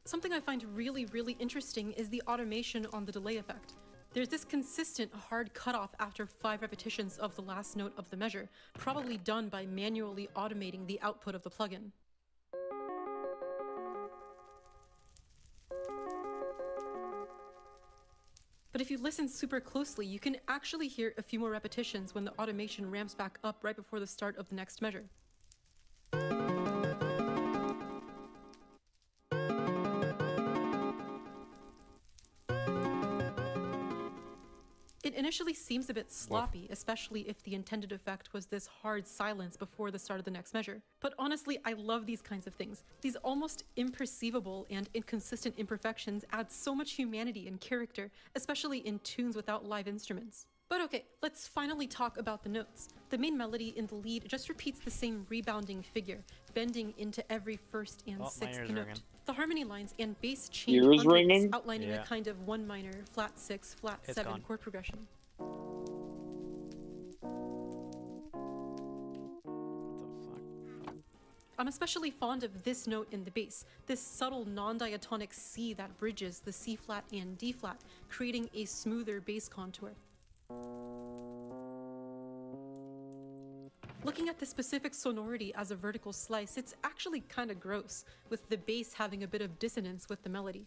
Something I find really interesting is the automation on the delay effect. There's this consistent hard cutoff after 5 repetitions of the last note of the measure, probably done by manually automating the output of the plugin. But if you listen super closely, you can actually hear a few more repetitions when the automation ramps back up right before the start of the next measure. It initially seems a bit sloppy, especially if the intended effect was this hard silence before the start of the next measure. But honestly, I love these kinds of things. These almost imperceivable and inconsistent imperfections add so much humanity and character, especially in tunes without live instruments. But okay, let's finally talk about the notes. The main melody in the lead just repeats the same rebounding figure, bending into every first and sixth note. Ringing. The harmony lines and bass change Ears hundreds, ringing? outlining Yeah. a kind of 1 minor, flat 6, flat It's 7 gone. chord progression. What the fuck? I'm especially fond of this note in the bass, this subtle non-diatonic C that bridges the C flat and D flat, creating a smoother bass contour. Looking at the specific sonority as a vertical slice, it's actually kinda gross, with the bass having a bit of dissonance with the melody.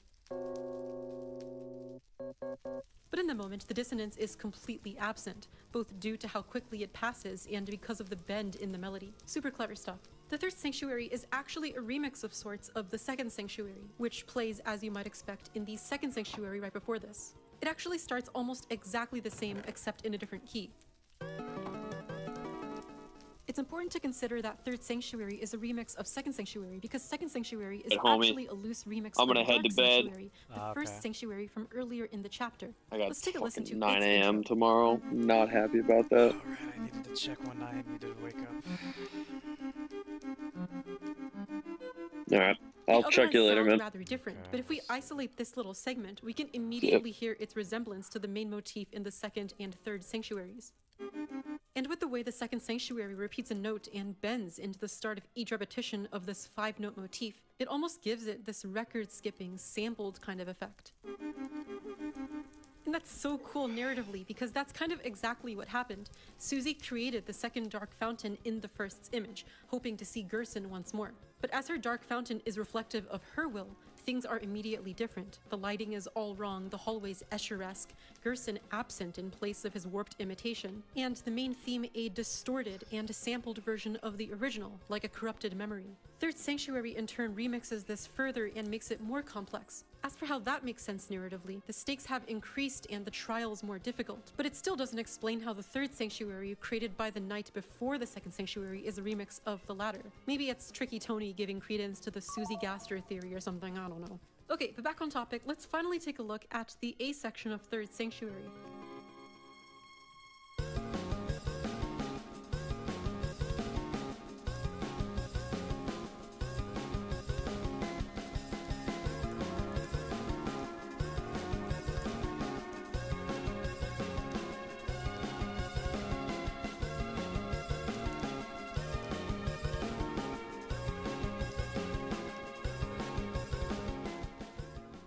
But in the moment, the dissonance is completely absent, both due to how quickly it passes and because of the bend in the melody. Super clever stuff. The third sanctuary is actually a remix of sorts of the second sanctuary, which plays as you might expect in the second sanctuary right before this. It actually starts almost exactly the same except in a different key. It's important to consider that Third Sanctuary is a remix of Second Sanctuary because Second Sanctuary is Hey, homie. actually a loose remix I'm of gonna head Dark to bed. Sanctuary, the Ah, first okay. sanctuary from earlier in the chapter. I got Let's take a listen to fucking 9 its a.m. intro. tomorrow. Not happy about that. Alright, I needed to check one night, I needed to wake up. Alright. It I'll check you otherwise later, sounds man. rather different, Okay. but if we isolate this little segment, we can immediately hear its resemblance to the main motif in the second and third sanctuaries. And with the way the second sanctuary repeats a note and bends into the start of each repetition of this 5-note motif, it almost gives it this record-skipping, sampled kind of effect. And that's so cool narratively, because that's kind of exactly what happened. Susie created the second dark fountain in the first's image, hoping to see Gerson once more. But as her dark fountain is reflective of her will, things are immediately different. The lighting is all wrong, the hallways Escher-esque, Gerson absent in place of his warped imitation, and the main theme a distorted and sampled version of the original, like a corrupted memory. Third Sanctuary in turn remixes this further and makes it more complex. As for how that makes sense narratively, the stakes have increased and the trials more difficult, but it still doesn't explain how the third sanctuary created by the night before the second sanctuary is a remix of the latter. Maybe it's Tricky Tony giving credence to the Susie Gaster theory or something, I don't know. Okay, but back on topic, let's finally take a look at the A section of third sanctuary.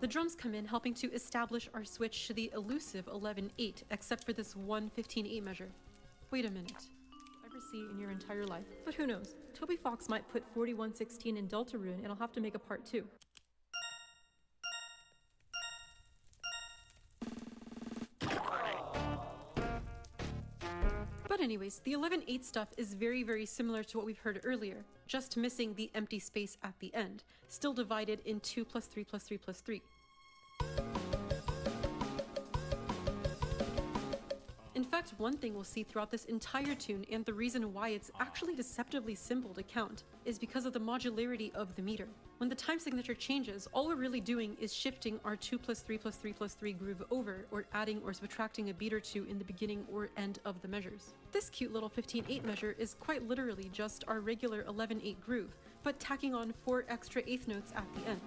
The drums come in, helping to establish our switch to the elusive 11-8, except for this one 15-8 measure. Wait a minute. Ever see in your entire life? But who knows? Toby Fox might put 4116 in Deltarune, and I'll have to make a part 2. But anyways, the 11-8 stuff is very, very similar to what we've heard earlier, just missing the empty space at the end, still divided in 2 plus 3 plus 3 plus 3. In fact, one thing we'll see throughout this entire tune, and the reason why it's actually deceptively simple to count, is because of the modularity of the meter. When the time signature changes, all we're really doing is shifting our 2 plus 3 plus 3 plus 3 groove over, or adding or subtracting a beat or two in the beginning or end of the measures. This cute little 15-8 measure is quite literally just our regular 11-8 groove, but tacking on 4 extra eighth notes at the end.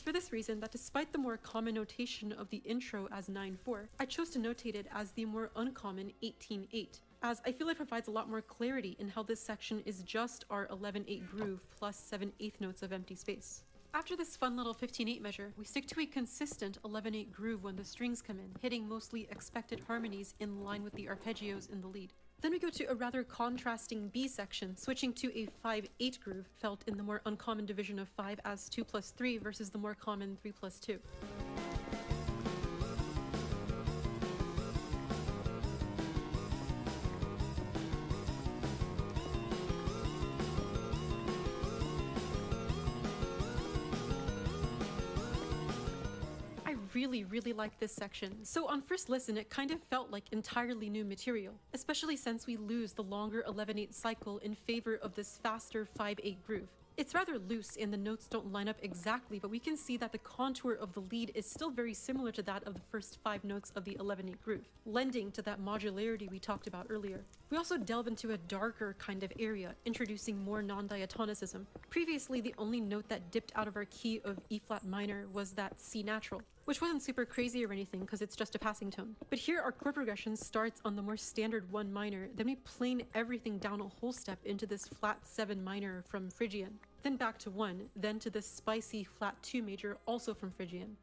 For this reason that despite the more common notation of the intro as 9/4, I chose to notate it as the more uncommon 18/8, as I feel it provides a lot more clarity in how this section is just our 11/8 groove plus 7 eighth notes of empty space. After this fun little 15/8 measure, we stick to a consistent 11/8 groove when the strings come in, hitting mostly expected harmonies in line with the arpeggios in the lead. Then we go to a rather contrasting B section, switching to a 5/8 groove, felt in the more uncommon division of 5 as 2 plus 3 versus the more common 3 plus 2. Really like this section, so on first listen it kind of felt like entirely new material, especially since we lose the longer 11/8 cycle in favor of this faster 5/8 groove. It's rather loose and the notes don't line up exactly, but we can see that the contour of the lead is still very similar to that of the first 5 notes of the 11/8 groove, lending to that modularity we talked about earlier. We also delve into a darker kind of area, introducing more non-diatonicism. Previously, the only note that dipped out of our key of E flat minor was that C natural, which wasn't super crazy or anything because it's just a passing tone. But here our chord progression starts on the more standard 1 minor, then we plane everything down a whole step into this flat 7 minor from Phrygian, then back to 1, then to this spicy flat 2 major also from Phrygian.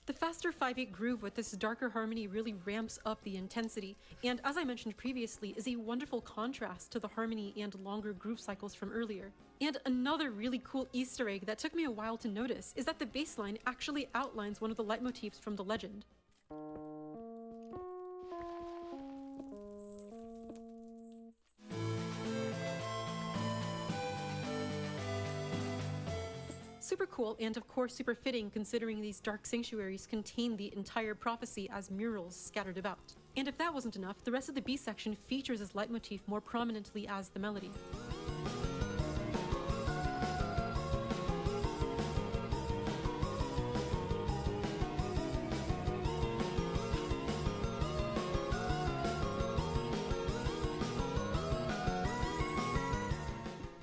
The faster 5/8 groove with this darker harmony really ramps up the intensity, and as I mentioned previously, is a wonderful contrast to the harmony and longer groove cycles from earlier. And another really cool Easter egg that took me a while to notice is that the bass line actually outlines one of the leitmotifs from the legend. Super cool, and of course super fitting considering these dark sanctuaries contain the entire prophecy as murals scattered about. And if that wasn't enough, the rest of the B section features this leitmotif more prominently as the melody.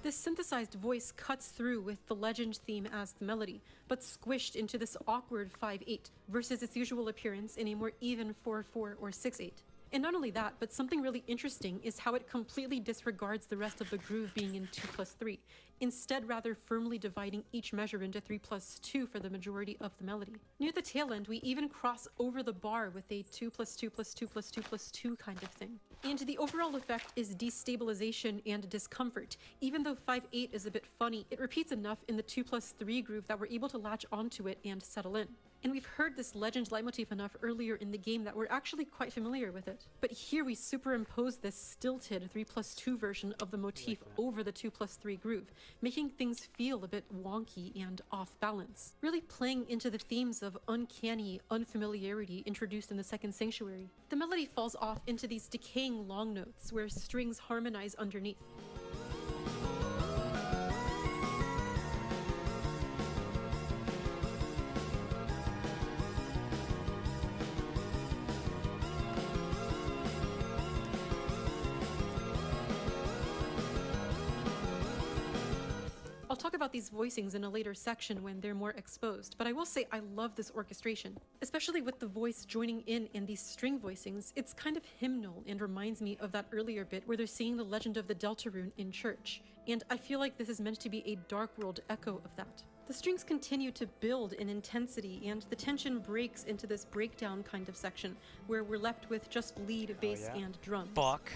This synthesized voice cuts through with the legend theme as the melody, but squished into this awkward 5/8 versus its usual appearance in a more even 4/4 or 6/8. And not only that, but something really interesting is how it completely disregards the rest of the groove being in 2+3, instead rather firmly dividing each measure into 3+2 for the majority of the melody. Near the tail end, we even cross over the bar with a 2+2+2+2+2 kind of thing. And the overall effect is destabilization and discomfort. Even though 5/8 is a bit funny, it repeats enough in the 2+3 groove that we're able to latch onto it and settle in. And we've heard this legend leitmotif enough earlier in the game that we're actually quite familiar with it. But here we superimpose this stilted 3+2 version of the motif over the 2+3 groove, making things feel a bit wonky and off balance, really playing into the themes of uncanny unfamiliarity introduced in the second sanctuary. The melody falls off into these decaying long notes where strings harmonize underneath. I'll talk about these voicings in a later section when they're more exposed, but I will say I love this orchestration. Especially with the voice joining in and these string voicings, it's kind of hymnal and reminds me of that earlier bit where they're singing the legend of the Deltarune in church, and I feel like this is meant to be a Dark World echo of that. The strings continue to build in intensity, and the tension breaks into this breakdown kind of section, where we're left with just lead, bass, and drums. Fuck.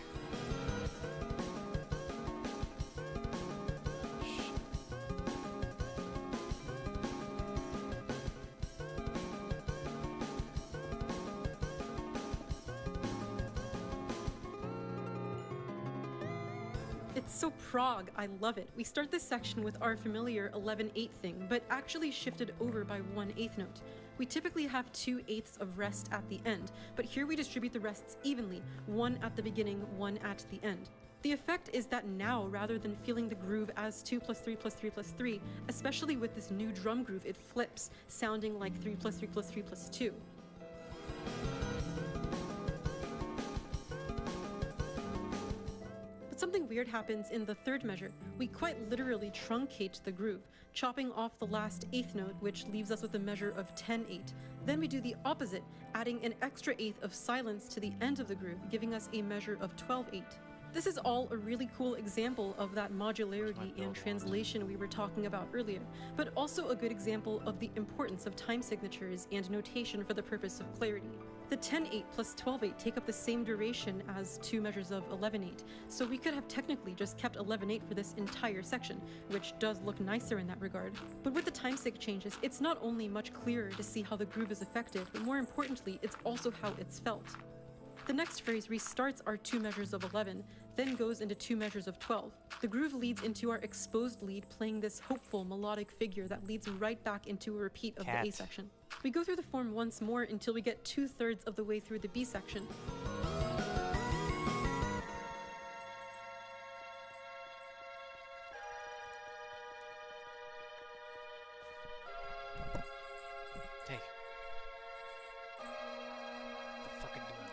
It's so prog, I love it. We start this section with our familiar 11/8 thing, but actually shifted over by 1/8 note. We typically have 2/8 of rest at the end, but here we distribute the rests evenly, one at the beginning, one at the end. The effect is that now, rather than feeling the groove as 2+3+3+3, especially with this new drum groove, it flips, sounding like 3+3+3+2. Something weird happens in the third measure. We quite literally truncate the groove, chopping off the last 8th note, which leaves us with a measure of 10/8. Then we do the opposite, adding an extra 1/8 of silence to the end of the groove, giving us a measure of 12/8. This is all a really cool example of that modularity and translation we were talking about earlier, but also a good example of the importance of time signatures and notation for the purpose of clarity. The 10/8 plus 12/8 take up the same duration as 2 measures of 11/8, so we could have technically just kept 11/8 for this entire section, which does look nicer in that regard. But with the time sig changes, it's not only much clearer to see how the groove is affected, but more importantly, it's also how it's felt. The next phrase restarts our 2 measures of 11, then goes into 2 measures of 12. The groove leads into our exposed lead, playing this hopeful melodic figure that leads right back into a repeat of the A section. We go through the form once more until we get 2/3 of the way through the B section. Hey. What the fucking doing?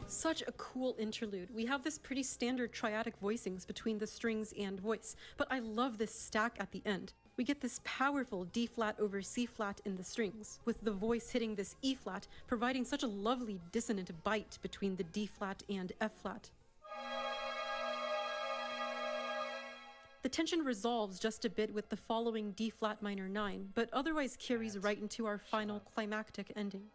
Such a cool interlude. We have this pretty standard triadic voicings between the strings and voice, but I love this stack at the end. We get this powerful D flat over C flat in the strings, with the voice hitting this E flat, providing such a lovely dissonant bite between the D flat and F flat. The tension resolves just a bit with the following D flat minor 9, but otherwise carries right into our final climactic ending.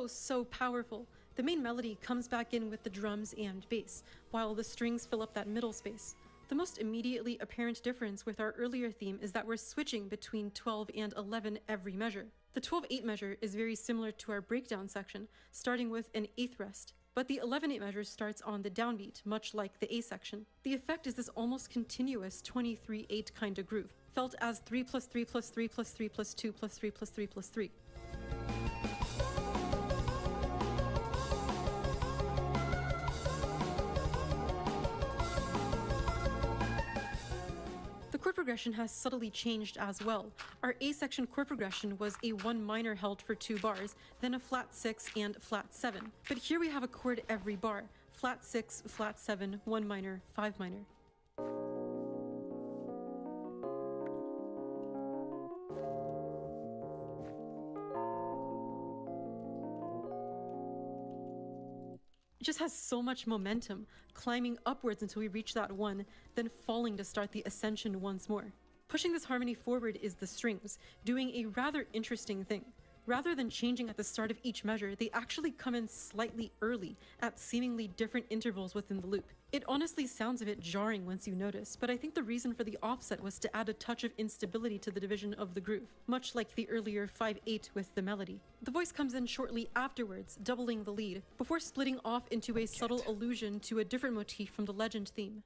So powerful. The main melody comes back in with the drums and bass, while the strings fill up that middle space. The most immediately apparent difference with our earlier theme is that we're switching between 12 and 11 every measure. The 12/8 measure is very similar to our breakdown section, starting with an eighth rest, but the 11/8 measure starts on the downbeat, much like the A section. The effect is this almost continuous 23/8 kind of groove, felt as 3 plus 3 plus 3 plus 3 plus 2 plus 3 plus 3 plus 3. The chord progression has subtly changed as well. Our A section chord progression was a 1 minor held for 2 bars, then a flat 6 and flat 7. But here we have a chord every bar: flat 6, flat 7, 1 minor, 5 minor. It just has so much momentum, climbing upwards until we reach that 1, then falling to start the ascension once more. Pushing this harmony forward is the strings, doing a rather interesting thing. Rather than changing at the start of each measure, they actually come in slightly early, at seemingly different intervals within the loop. It honestly sounds a bit jarring once you notice, but I think the reason for the offset was to add a touch of instability to the division of the groove, much like the earlier 5/8 with the melody. The voice comes in shortly afterwards, doubling the lead, before splitting off into a subtle allusion to a different motif from the Legend theme.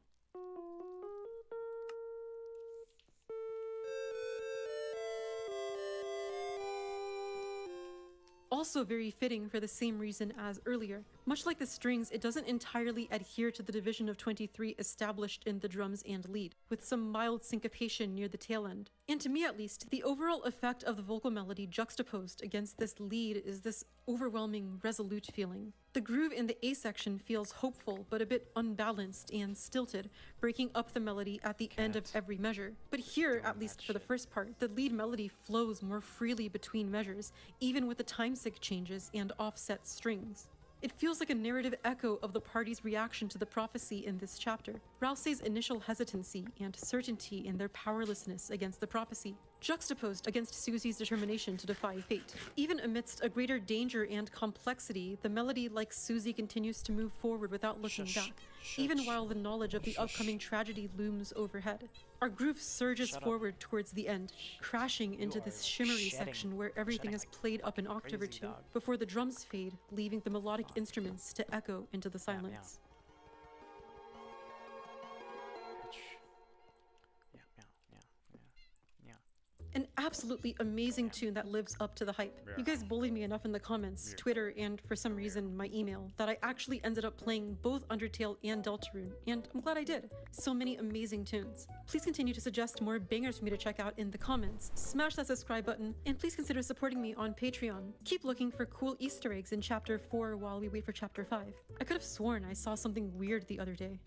Also very fitting for the same reason as earlier. Much like the strings, it doesn't entirely adhere to the division of 23 established in the drums and lead, with some mild syncopation near the tail end. And to me at least, the overall effect of the vocal melody juxtaposed against this lead is this overwhelming, resolute feeling. The groove in the A section feels hopeful, but a bit unbalanced and stilted, breaking up the melody at the end of every measure. But here, at least for the first part, the lead melody flows more freely between measures, even with the time sig changes and offset strings. It feels like a narrative echo of the party's reaction to the prophecy in this chapter. Rousey's initial hesitancy and certainty in their powerlessness against the prophecy, juxtaposed against Susie's determination to defy fate. Even amidst a greater danger and complexity, the melody, like Susie, continues to move forward without looking back, even while the knowledge of the upcoming tragedy looms overhead. Our groove surges forward towards the end, crashing into this shimmery section where everything is played up an octave or two, before the drums fade, leaving the melodic instruments to echo into the silence. An absolutely amazing tune that lives up to the hype. You guys bullied me enough in the comments, Twitter, and for some reason my email, that I actually ended up playing both Undertale and Deltarune, and I'm glad I did. So many amazing tunes. Please continue to suggest more bangers for me to check out in the comments, smash that subscribe button, and please consider supporting me on Patreon. Keep looking for cool Easter eggs in Chapter 4 while we wait for Chapter 5. I could have sworn I saw something weird the other day.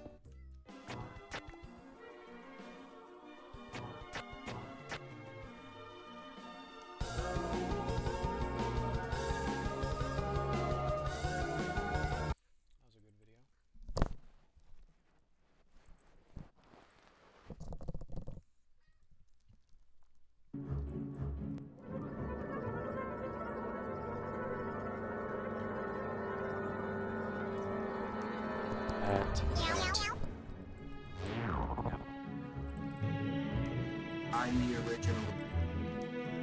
I'm the original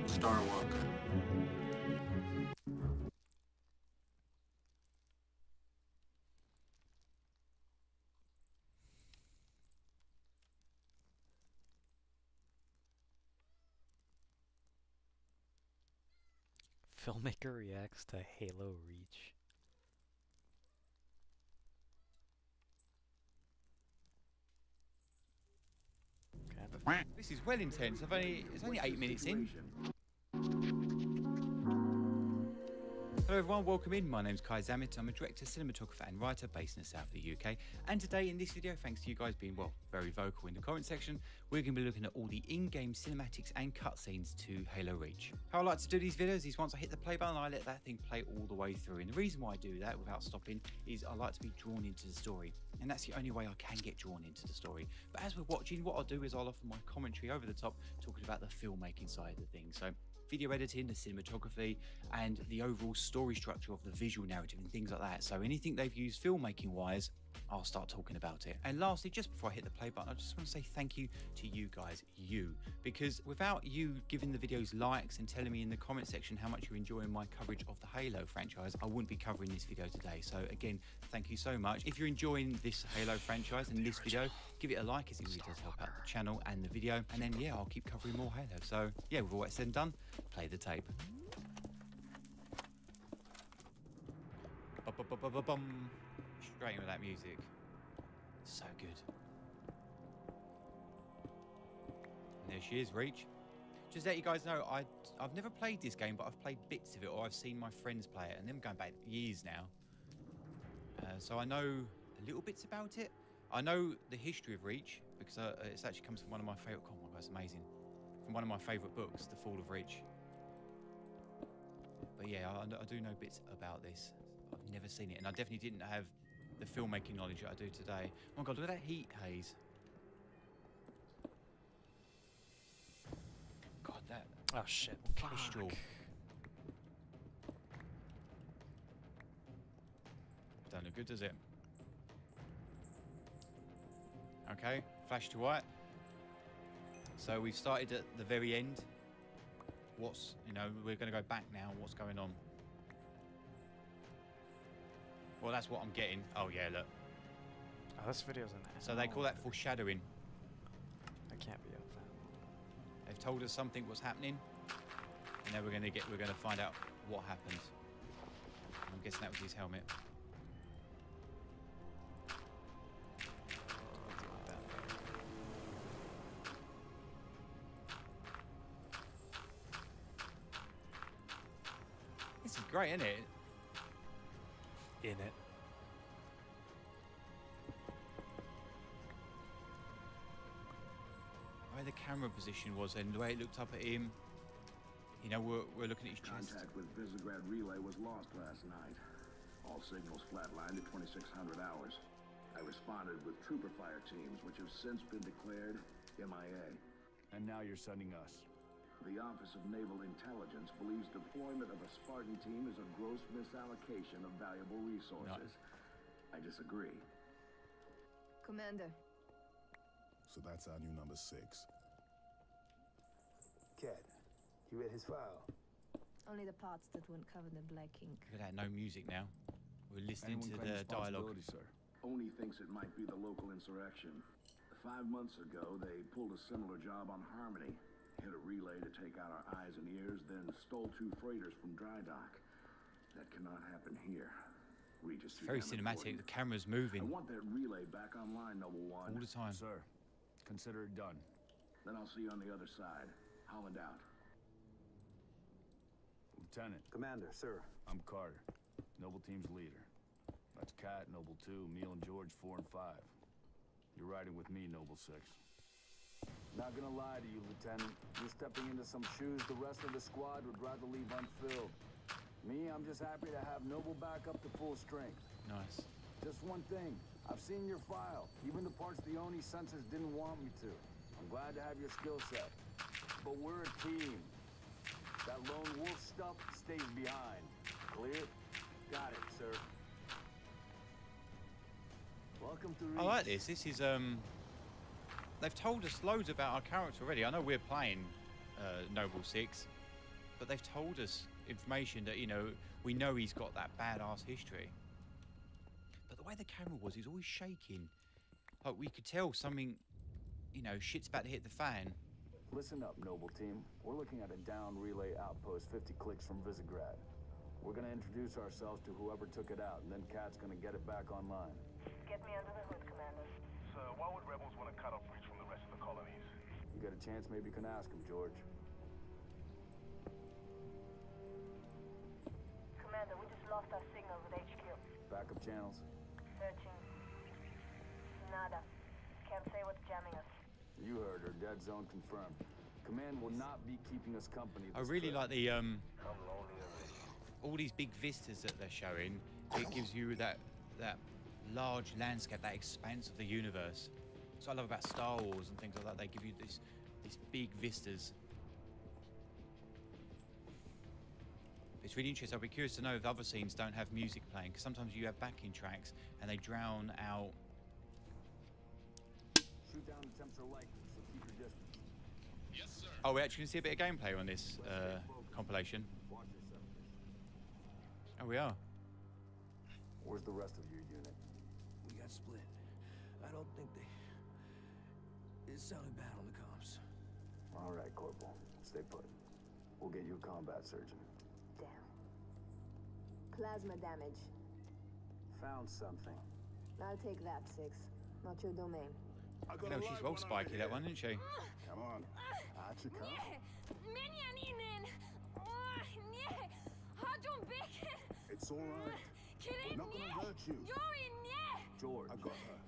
Star Walker. Filmmaker reacts to Halo Reach. This is well intense. It's only 8 minutes in. Hello everyone, welcome in. My name's Kai Zammit. I'm a director, cinematographer and writer based in the south of the UK. And today in this video, thanks to you guys being, well, very vocal in the comment section, we're going to be looking at all the in-game cinematics and cutscenes to Halo Reach. How I like to do these videos is once I hit the play button, I let that thing play all the way through. And the reason why I do that without stopping is I like to be drawn into the story. And that's the only way I can get drawn into the story. But as we're watching, what I'll do is I'll offer my commentary over the top, talking about the filmmaking side of the thing. So video editing, the cinematography, and the overall story structure of the visual narrative and things like that. So anything they've used filmmaking wise, I'll start talking about it. And lastly, just before I hit the play button, I just want to say thank you to you guys, because without you giving the videos likes and telling me in the comment section how much you're enjoying my coverage of the Halo franchise, I wouldn't be covering this video today. So again, thank you so much. If you're enjoying this Halo franchise and this video, give it a like, as it really does help out the channel and the video. And then, yeah, I'll keep covering more Halo. So yeah, with all that said and done, play the tape. Bum. Straight in with that music. So good. And there she is, Reach. Just to let you guys know, I've never played this game, but I've played bits of it, or I've seen my friends play it, and them going back years now. So I know little bits about it. I know the history of Reach, because it actually comes from one of my favourite... Oh my God, it's amazing. From one of my favourite books, The Fall of Reach. But yeah, I do know bits about this. I've never seen it, and I definitely didn't have the filmmaking knowledge that I do today. Oh my God, look at that heat haze. God, that... Oh shit. Kestrel. Don't look good, does it? Okay, flash to white. So we've started at the very end. What's, you know, we're going to go back now. What's going on? Well, that's what I'm getting. Oh, yeah, look. Oh, this video's in there. So they call that foreshadowing. I can't be up that. They've told us something was happening, and then we're going to find out what happened. I'm guessing that was his helmet. This is great, isn't it? In it. The way the camera position was and the way it looked up at him. You know, we're looking at his chest. Contact with Visegrad relay was lost last night. All signals flatlined at 2600 hours. I responded with trooper fire teams, which have since been declared MIA. And now you're sending us. The Office of Naval Intelligence believes deployment of a Spartan team is a gross misallocation of valuable resources. No. I disagree. Commander. So that's our new number 6. Cat, you read his file? Only the parts that weren't covered in black ink. Look at that, no music now. We're listening Anyone to claim the dialogue. responsibility, sir? Oni thinks it might be the local insurrection. 5 months ago, they pulled a similar job on Harmony. Hit a relay to take out our eyes and ears, then stole 2 freighters from dry dock. That cannot happen here. Regis, It's very cinematic. The camera's moving I want that relay back online, Noble One. all the time. Sir, consider it done. Then I'll see you on the other side. Holland out. Lieutenant. Commander, sir. I'm Carter, Noble Team's leader. That's Cat, Noble 2, Neil and George 4 and 5. You're riding with me, Noble 6. Not gonna lie to you, Lieutenant. You're stepping into some shoes the rest of the squad would rather leave unfilled. Me, I'm just happy to have Noble back up to full strength. Nice. Just one thing. I've seen your file. Even the parts the Oni sensors didn't want me to. I'm glad to have your skill set. But we're a team. That lone wolf stuff stays behind. Clear? Got it, sir. Welcome to I like this. This is they've told us loads about our character already. I know we're playing Noble 6, but they've told us information that, you know, we know he's got that badass history. But the way the camera was, he's always shaking. Like we could tell something, you know, shit's about to hit the fan. Listen up, Noble Team. We're looking at a down relay outpost 50 clicks from Visegrad. We're gonna introduce ourselves to whoever took it out, and then Cat's gonna get it back online. Get me under the hood, Commander. Sir, why would rebels want to cut off Reach from the rest of the colonies? You get a chance, maybe you can ask him, George. Commander, we just lost our signal with HQ. Backup channels. Searching. Nada. Can't say what's jamming us. You heard her. Dead zone confirmed. Command will not be keeping us company. I really like the all these big vistas that they're showing. It gives you that large landscape, that expanse of the universe. So I love about Star Wars and things like that. They give you these big vistas. it's really interesting. I'll be curious to know if other scenes don't have music playing, because sometimes you have backing tracks and they drown out. Shoot down attempts are likely, so keep your distance. Yes, sir. Oh, we're actually going to see a bit of gameplay on this compilation. Watch yourself. Oh, we are. Where's the rest of your unit? We got split. I don't think they... It sounded bad on the comms. All right, Corporal. Stay put. We'll get you a combat surgeon. Damn. Plasma damage. Found something. I'll take that, Six. Not your domain. I No, she's well spiky, that one, isn't she? Come on. Out you come. It's all right. We're not gonna hurt you. George. I got her.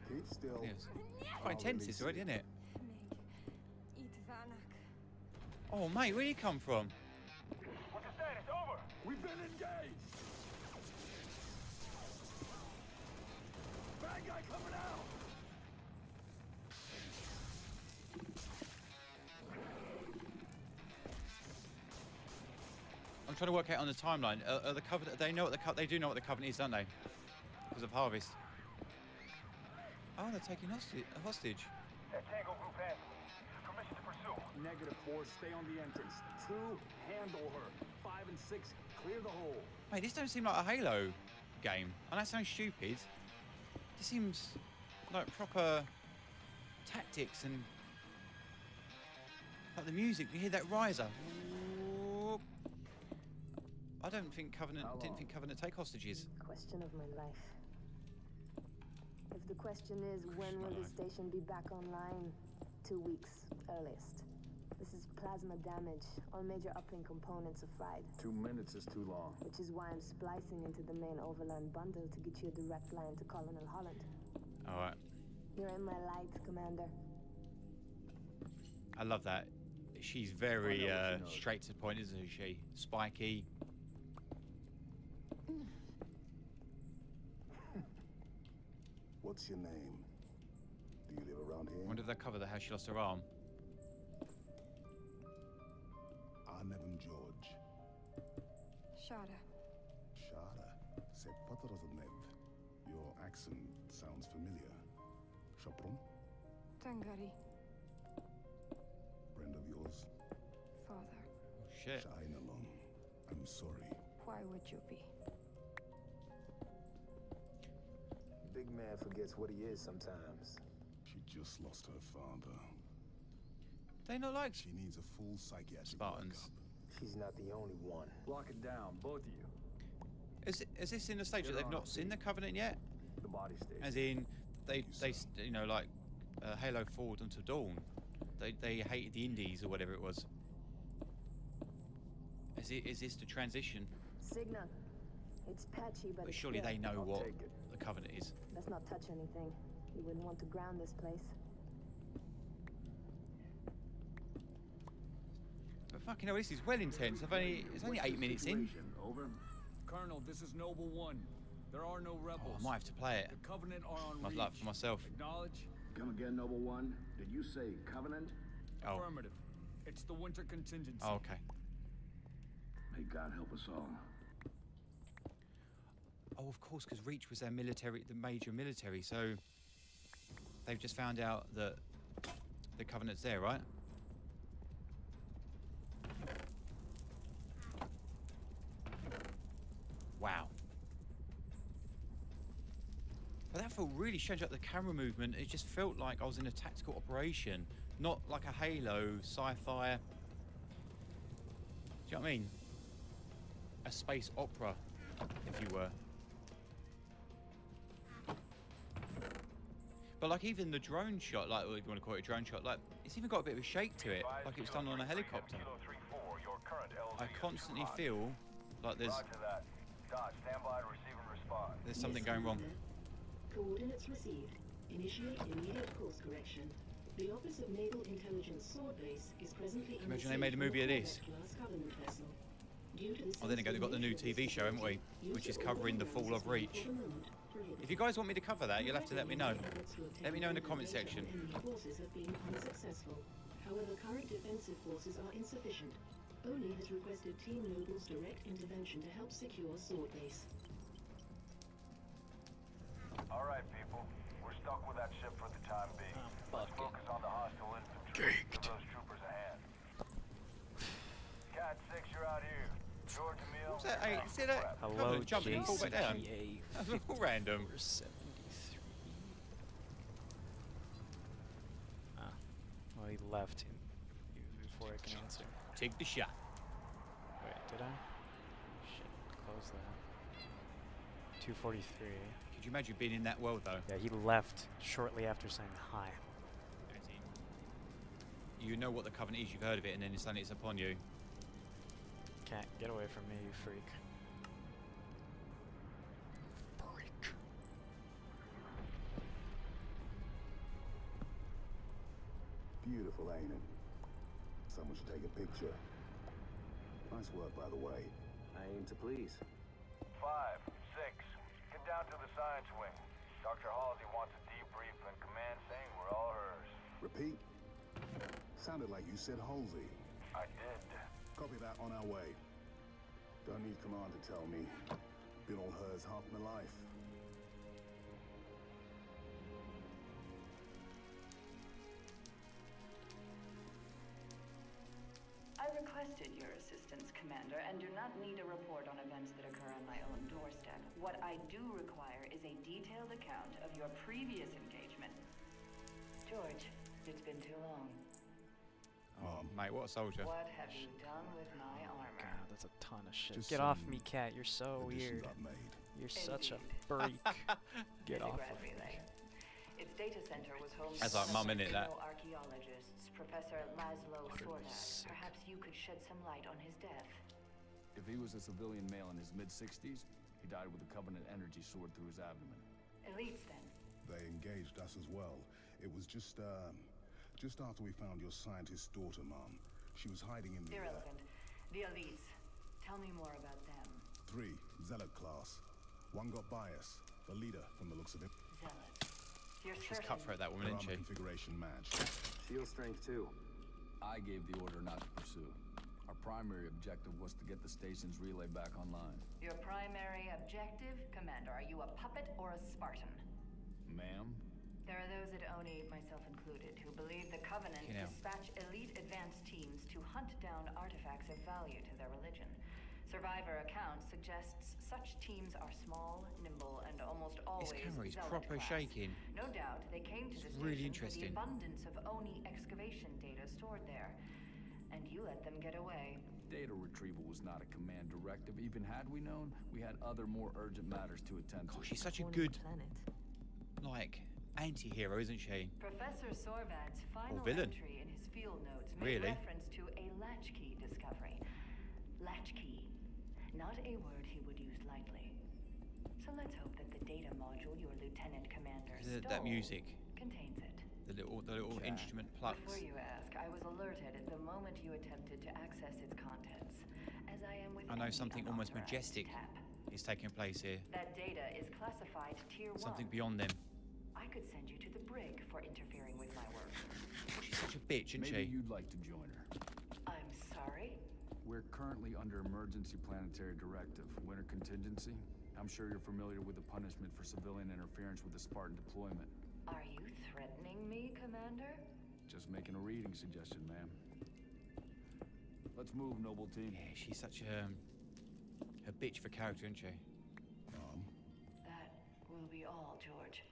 Keep still. Yes. Quite intense this already, isn't it? Oh, mate, where you come from? What's the status? Over. We've been engaged. Bad guy coming out. I'm trying to work out on the timeline. The Covenant, they know what they do know what the Covenant is, don't they? Because of Harvest. Oh, they're taking hostage. That Tango group has me. Permission to pursue. -4, stay on the entrance. 2, handle her. 5 and 6, clear the hole. Mate, this don't seem like a Halo game. And that sounds stupid. This seems like proper tactics and like the music. You hear that riser? I don't think Covenant didn't think Covenant take hostages. Question of my life. If the question is when will the station be back online? 2 weeks, earliest. This is plasma damage. All major uplink components are fried. 2 minutes is too long. Which is why I'm splicing into the main overland bundle to get you a direct line to Colonel Holland. Alright. You're in my light, Commander. I love that. She's very straight to the point, isn't she? Spiky. What's your name? Do you live around here? I wonder if they cover how she lost her arm. I'm George. Shada. Shada. C'est pas trop nev. Your accent sounds familiar. Chapron? Tangari. Friend of yours? Father. Oh, shit. Shine along. I'm sorry. Why would you be? Big man forgets what he is sometimes. She just lost her father. They not like she needs a full psychiatric Spartans. workup. She's not the only one. Lock it down, both of you. Is this in the stage that they've not seen the Covenant yet? The body stage. As in, they you know, like Halo Forward until Dawn. They hated the Indies or whatever it was. Is this the transition? Signal. It's patchy, but But surely they know what the Covenant is. Let's not touch anything. You wouldn't want to ground this place. But fucking hell, this is well intense. It's only 8 minutes in. Over. Colonel, this is Noble 1. There are no rebels. Oh, I might have to play it. The Covenant are on I'd like for myself. Acknowledge? Come again, Noble One. Did you say Covenant? Oh. Affirmative. It's the winter contingency. Oh, okay. May God help us all. Oh, of course, because Reach was their military, the major military, so they've just found out that the Covenant's there, right? Wow. But that felt really strange, like the camera movement. It just felt like I was in a tactical operation, not like a Halo sci-fi. Do you know what I mean? A space opera, if you were. But like even the drone shot, like if you want to call it a drone shot, like it's even got a bit of a shake to it, like it was done on a helicopter. I constantly feel like there's something going wrong. Coordinates received. Initiate immediate course correction. The Office of Naval Intelligence Sword Base is presently. Imagine they made a movie of this. Oh, then again, they've got the new TV show, haven't we? Which is covering the fall of Reach. If you guys want me to cover that, you'll have to let me know. Let me know in the comment section. Forces have been unsuccessful. However, current defensive forces are insufficient. Oni has requested Team Noble's direct intervention to help secure Sword Base. All right, people. We're stuck with that ship for the time being. Let's focus on the hostile infantry. Give those troopers a hand. Cat 6, you're out here. George Emil. What's that? Hey, see that? Hello, Jumping and fall back down. JCGA. That's all random. 73. Ah, well, he left before I can answer. Take the shot. Wait, did I? Shit, close that. 243. Could you imagine being in that world, though? Yeah, he left shortly after saying hi. You know what the Covenant is, you've heard of it, and then suddenly it's upon you. Can't get away from me, you freak. Freak. Beautiful, ain't it? Someone should take a picture. Nice work, by the way. I aim to please. 5, 6. Get down to the science wing. Dr. Halsey wants a debrief and command saying we're all hers. Repeat. Sounded like you said Halsey. I did. Copy that, on our way. Don't need command to tell me. Been all hers half my life. I requested your assistance, Commander, and do not need a report on events that occur on my own doorstep. What I do require is a detailed account of your previous engagement. George, it's been too long. Oh, mate, what a soldier. What have you done with my armor? God, that's a ton of shit. Just Get off some me, cat. You're so weird. I've made. You're such a freak. Get off of me. Relay. Its data center was home to That's like mum, innit, that? archaeologists, Professor Laszlo Sordak. Perhaps you could shed some light on his death. If he was a civilian male in his mid-60s, he died with a Covenant energy sword through his abdomen. Elites, then. They engaged us as well. It was just after we found your scientist daughter, Mom. She was hiding in the... Irrelevant. The elites. Tell me more about them. 3, Zealot class. One got bias. The leader, from the looks of it. Zealots. You're She's certain. cut throat, that woman, Their isn't armor she? configuration matched. Shield strength 2. I gave the order not to pursue. Our primary objective was to get the station's relay back online. Your primary objective, Commander. Are you a puppet or a Spartan? Ma'am? There are those at ONI, myself included, who believe the Covenant You know. dispatch elite advanced teams to hunt down artifacts of value to their religion. Survivor account suggests such teams are small, nimble, and almost always This camera is zealot proper class. shaking. No doubt they came to the station really for the interesting. abundance of ONI excavation data stored there. And you let them get away. Data retrieval was not a command directive. Even had we known, we had other more urgent matters to attend to. God, she's such a good, like, anti-hero, isn't she? Professor Sorvad's final villain. entry in his field notes made Really? reference to a latchkey discovery. Latchkey. Not a word he would use lightly. So let's hope that the data module your lieutenant commander stole That music, contains it. the little Jack. instrument plucks. Before you ask, I was alerted at the moment you attempted to access its contents, as I am with I know any something almost unauthorized majestic tap. is taking place here. That data is classified Tier 1. Something beyond them. I could send you to the brig for interfering with my work. She's such a bitch, isn't Maybe she? you'd like to join her. I'm sorry? We're currently under emergency planetary directive, winter contingency. I'm sure you're familiar with the punishment for civilian interference with the Spartan deployment. Are you threatening me, Commander? Just making a reading suggestion, ma'am. Let's move, noble team. Yeah, she's such a bitch for character, isn't she? That will be all, George.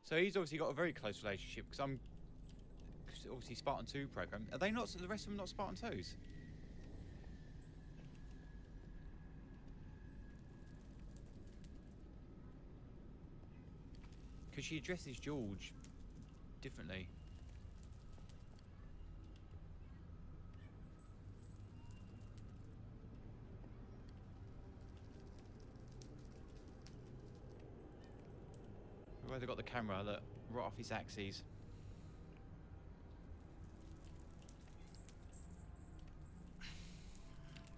So he's obviously got a very close relationship because obviously Spartan 2 program. Are they not? The rest of them not Spartan 2s? Because she addresses George differently. We've either got the camera that right off his axes.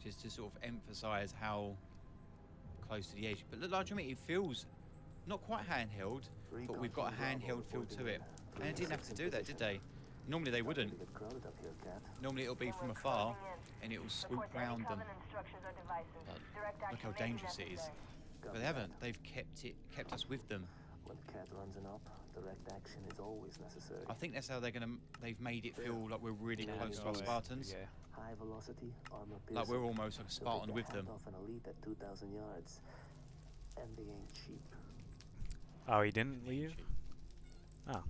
Just to sort of emphasise how close to the edge. But like I mean, it feels not quite handheld, but we've got a handheld feel to it. And they didn't have to do that, did they? Normally they wouldn't. Pretty get crowded up here, Cat. Normally it'll be from afar, and it'll swoop round them. Look how dangerous it is. But they haven't. They've kept us with them. When Cat runs an op, direct action is always necessary. I think that's how they've made it feel like we're really close to our Spartans. Yeah. High velocity, armor Like we're almost like a Spartan with them. Off an elite at 2,000 yards. And they ain't cheap. Oh, he didn't leave? Oh.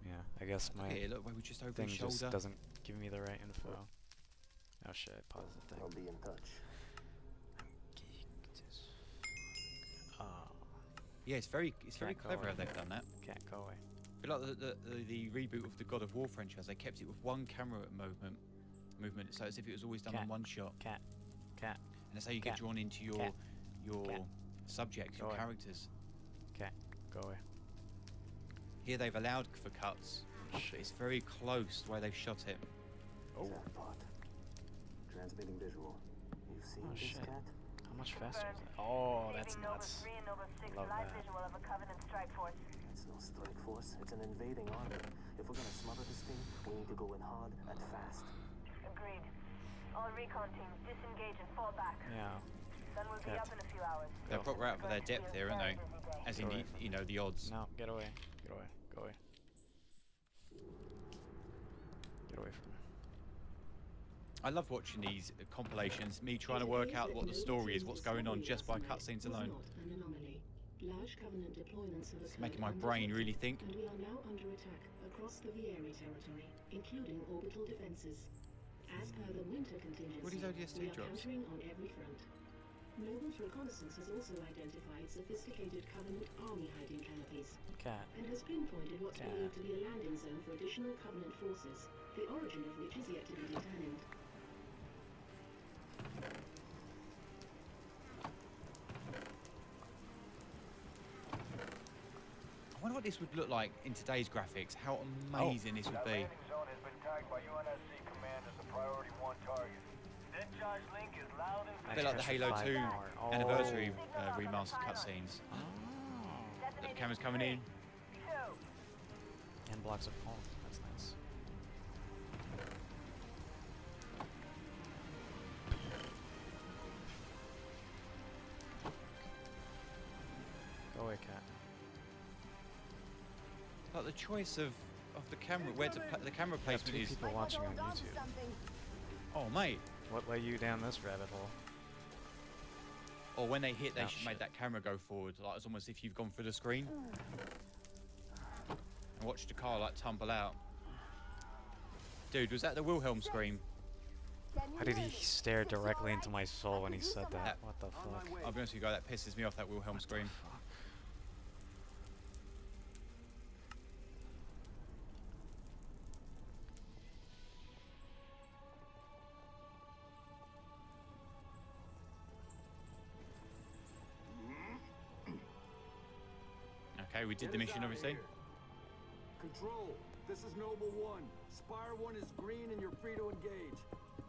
Yeah, I guess my Look, we were just over thing his just shoulder. doesn't give me the right info. Oh shit, I paused the thing. I'll be in touch. Oh. Yeah, it's very Can't go clever away. how they've done that. Can't go away. But like the reboot of the God of War franchise, they kept it with one camera movement, so as if it was always done on one shot. Cat. And that's how you get drawn into your subjects, your characters. Cat, go away. Here they've allowed for cuts, but it's very close the way they've shot it. Oh. Transmitting visual. You've seen Oh this, shit. Cat? How much faster is it? Oh, that's nuts. Love that. It's no strike force. It's an invading army. If we're gonna smother this thing, we need to go in hard and fast. Agreed. All recon teams disengage and fall back. Yeah. Sun will be up in a few hours. They're proper out for their depth here, aren't they? As in, the odds. No, get away. Get away. Go away. Get away from me. I love watching these compilations, me trying to work out what the story is, what's going on just by cutscenes alone. It's making my brain really think. And we are now under attack across the Vieri territory, including orbital defenses. As per the winter contingency, What is ODST we are drops? countering on every front. Noble's reconnaissance has also identified sophisticated Covenant army hiding canopies. Cat. And has pinpointed what's believed to be a landing zone for additional Covenant forces, the origin of which is yet to be determined. I wonder what this would look like in today's graphics. How amazing this would be. Landing zone has been tagged by UNSC command as a priority 1 target. Dead charge link is loud and A bit like the Halo 2 anniversary remastered cutscenes. The camera's coming in. And blocks of palm. That's nice. Go away, cat. Like the choice of the camera, where to the camera placement is. People watching on YouTube. Oh mate. What led you down this rabbit hole? Or when they hit, they Oh, should make that camera go forward. Like it's almost if you've gone through the screen and watched the car like tumble out. Dude, was that the Wilhelm scream? How did he stare directly into my soul when he said that? What the fuck? I'll be honest with you, guy, that pisses me off. That Wilhelm scream. Okay, we did the mission, obviously. Control, this is Noble 1. Spire 1 is green and you're free to engage.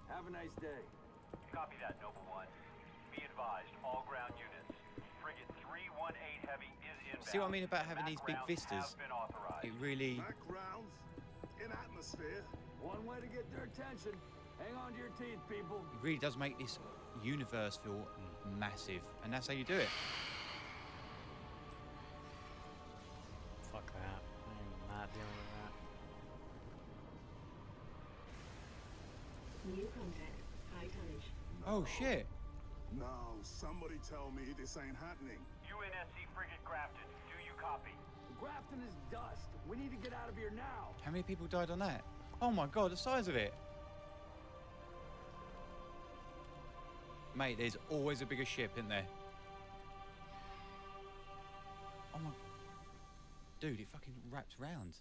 Have a nice day. Copy that, Noble 1. Be advised, all ground units. Frigate 318 Heavy is inbound. See what I mean about having these big Backgrounds vistas? have been authorized. It really. Backgrounds in atmosphere. One way to get their attention. Hang on to your teeth, people. It really does make this universe feel massive, and that's how you do it. Fuck that. I'm not dealing with that. New contact. High tonnage. Oh shit! No, somebody tell me this ain't happening. UNSC Frigate Grafton, do you copy? Grafton is dust. We need to get out of here now. How many people died on that? Oh my god, the size of it! Mate, there's always a bigger ship, isn't there? Oh my... Dude, it fucking wraps round.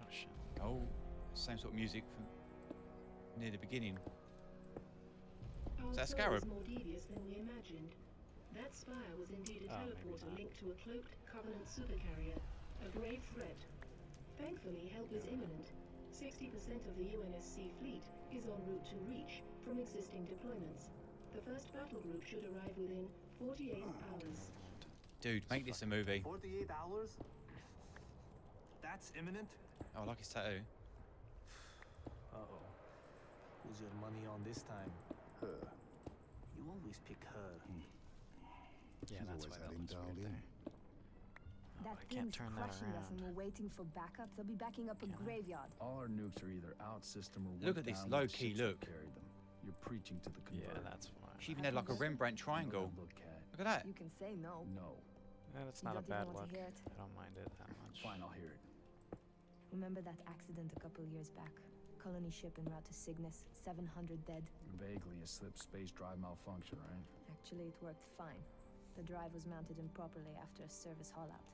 Oh shit. Oh, same sort of music from near the beginning. Is that Scarab? Our more devious than we imagined. That spire was indeed a teleporter linked to a cloaked Covenant supercarrier, a grave threat. Thankfully, help is imminent. 60% of the UNSC fleet is en route to Reach from existing deployments. The first battle group should arrive within 48 hours. Dude, make this a movie. 48 hours? That's imminent? Oh, I like his tattoo. Uh-oh. Who's your money on this time? Her. You always pick her. Yeah, that's why that looks weird there. That I can't thing's turn that crushing us and around. we're waiting for backup. They'll be backing up a graveyard. All our nukes are either out system or Look went at this down low with the key ships that look. carried them. You're preaching to the converted. Yeah, that's fine. She even had like a Rembrandt triangle. Look, Cat. Look at that. You can say no. No. Yeah, that's You not a don't even bad want to look. hear it? I don't mind it that much. Fine, I'll hear it. Remember that accident a couple years back? Colony ship en route to Cygnus, 700 dead. Vaguely a slip space drive malfunction, right? Actually, it worked fine. The drive was mounted improperly after a service haul-out.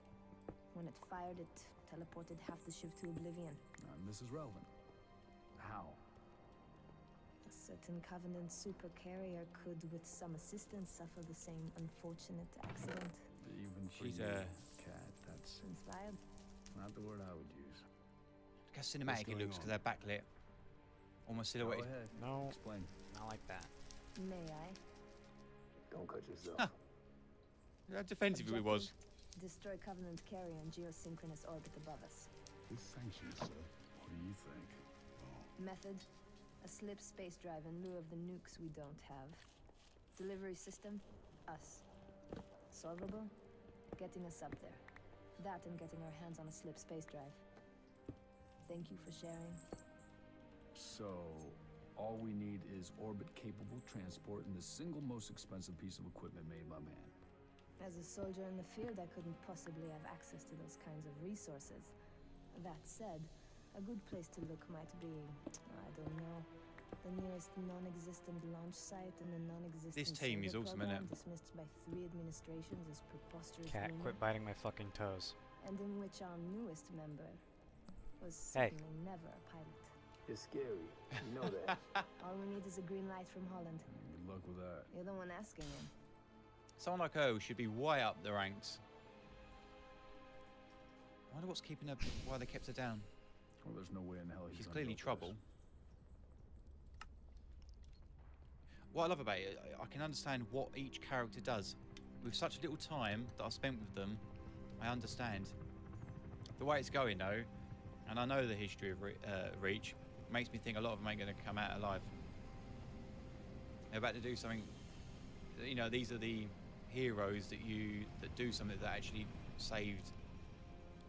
When it fired, it teleported half the ship to oblivion. This is relevant. How? A certain Covenant supercarrier could, with some assistance, suffer the same unfortunate accident. Even for She's you, a Cat, that's Inspired? not the word I would use. Look how cinematic it looks because they're backlit. Almost silhouetted. Go ahead. No, Explain. not like that. May I? Don't cut yourself. Huh. How defensive he was. Destroy Covenant carrier in geosynchronous orbit above us. Who's sanctioned, sir? What do you think? Method? A slip space drive in lieu of the nukes we don't have. Delivery system? Us. Solvable? Getting us up there. That and getting our hands on a slip space drive. Thank you for sharing. So, all we need is orbit-capable transport and the single most expensive piece of equipment made by man. As a soldier in the field, I couldn't possibly have access to those kinds of resources. That said, a good place to look might be, I don't know, the nearest non-existent launch site and the non-existent This team is solar awesome, program innit? dismissed by 3 administrations as preposterous Cat, rumor, quit biting my fucking toes. and in which our newest member was Hey. certainly never a pilot. You're scary. You know that. All we need is a green light from Holland. Good luck with that. You're the one asking him. Someone like her should be way up the ranks. I wonder what's keeping her, why they kept her down. Well, there's no way in hell She's gonna clearly go for trouble. this. What I love about it, I can understand what each character does. With such little time that I spent with them, I understand. The way it's going though, and I know the history of Reach, makes me think a lot of them ain't going to come out alive. They're about to do something, you know, these are the heroes that do something that actually saved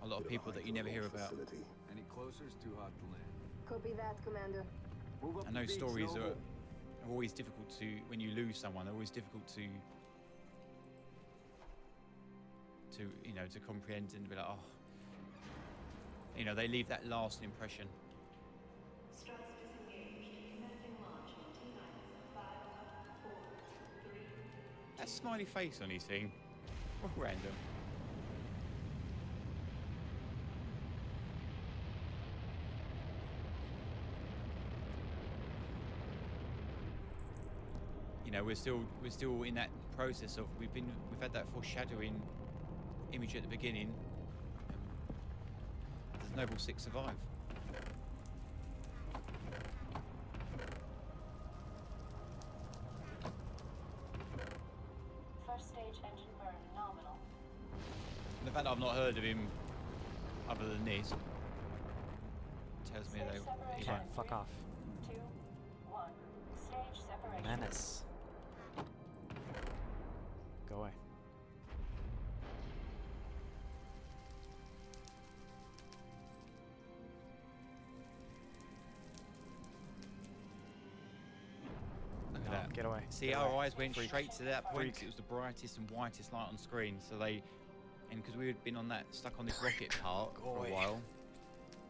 a lot of people that you never hear about. Any closer is too hot to land. Copy that, Commander. Move up And those the beach, stories Noble. are always difficult to, when you lose someone, they're always difficult to you know, to comprehend and be like, oh, you know, they leave that lasting impression. Struts disengaged. Commencing launch in T-minus 5, 4, 3. That smiley face on his thing, random. You know, we're still in that process of we've had that foreshadowing image at the beginning. Does Noble 6 survive? First stage engine burn nominal. And the fact that I've not heard of him other than this tells me they. Yeah, fuck off. 2, 1. Stage separation. Menace. Go away. Look at No, that. get away. See, Get our away. eyes went Freak. straight to that point. 'Cause Freak. it was the brightest and whitest light on screen. So and because we had been stuck on this rocket part for a away. while,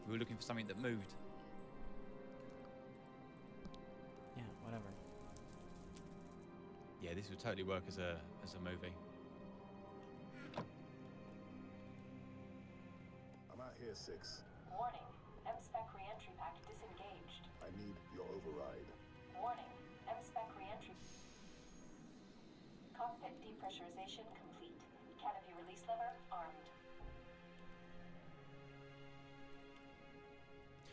we were looking for something that moved. Yeah, whatever. Yeah, this would totally work as a movie. I'm out here, 6. Warning. M-spec re-entry pack disengaged. I need your override. Warning. M-spec re-entry. Cockpit depressurization complete. Canopy release lever armed.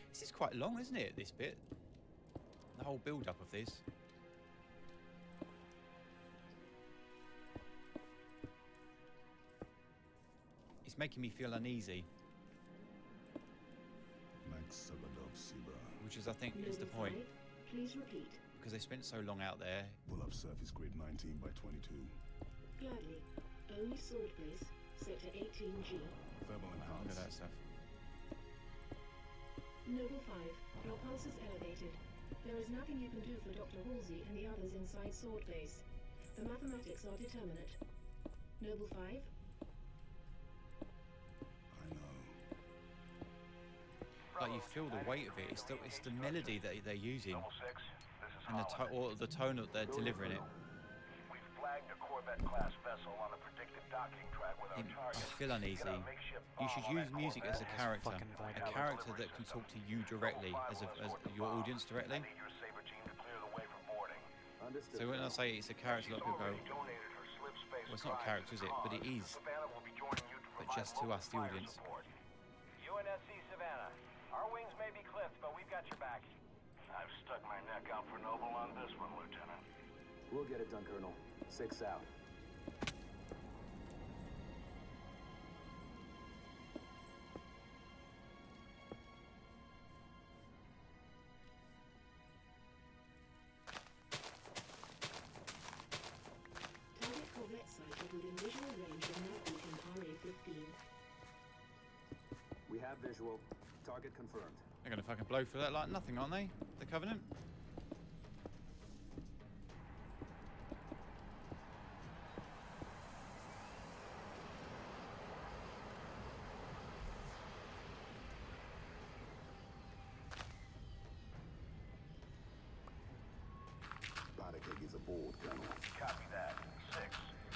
This is quite long, isn't it, this bit? The whole build-up of this. making me feel uneasy. Which is, I think, is the point. Please repeat. Because they spent so long out there. Pull up surface grid 19 by 22. Gladly. Only sword base. Sector 18G. Thermal Look enhance. at that stuff. Noble 5. Your pulse is elevated. There is nothing you can do for Dr. Halsey and the others inside sword base. The mathematics are determinate. Noble 5. Like you feel the weight of it. It's the melody that they're using, and the tone that they're delivering it. We've flagged a Corvette-class vessel on the predicted docking track with our I target. feel uneasy. You should use music as a character that can talk to you directly, as your audience directly. So when I say it's a character, a lot of people go, well, it's not a character, is it? But it is. But just to us, the audience. UNSC Savannah. Our wings may be clipped, but we've got your back. I've stuck my neck out for Noble on this one, Lieutenant. We'll get it done, Colonel. 6 out. Target Corvette sighted within visual range of North RA-15. We have visual. Target confirmed. They're gonna fucking blow through that like nothing, aren't they? The Covenant. Body cake is aboard, Colonel. Copy that. 6.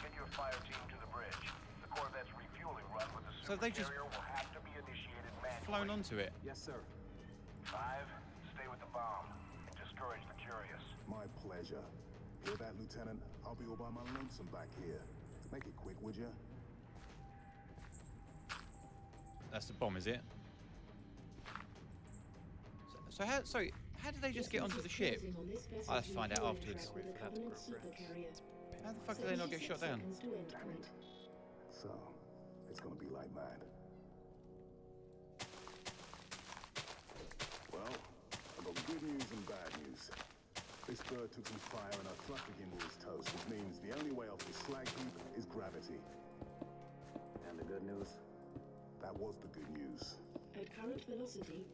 Get your fire team to the bridge. The Corvette's refueling run with the So they just supercarrier will have to be initiated manually. flown onto it. Yes, sir. 5. Stay with the bomb and discourage the curious. My pleasure. Hear that, Lieutenant? I'll be all by my lonesome back here. Make it quick, would you? That's the bomb, is it? So how did they just get onto the ship? I'll have to find out afterwards. How the fuck did they not get shot down? So, it's gonna be like that. Well, I've got good news and bad news. This bird took some fire and I thrust the gimbal is toast, which means the only way off this slag heap is gravity. And the good news? That was the good news. At current velocity,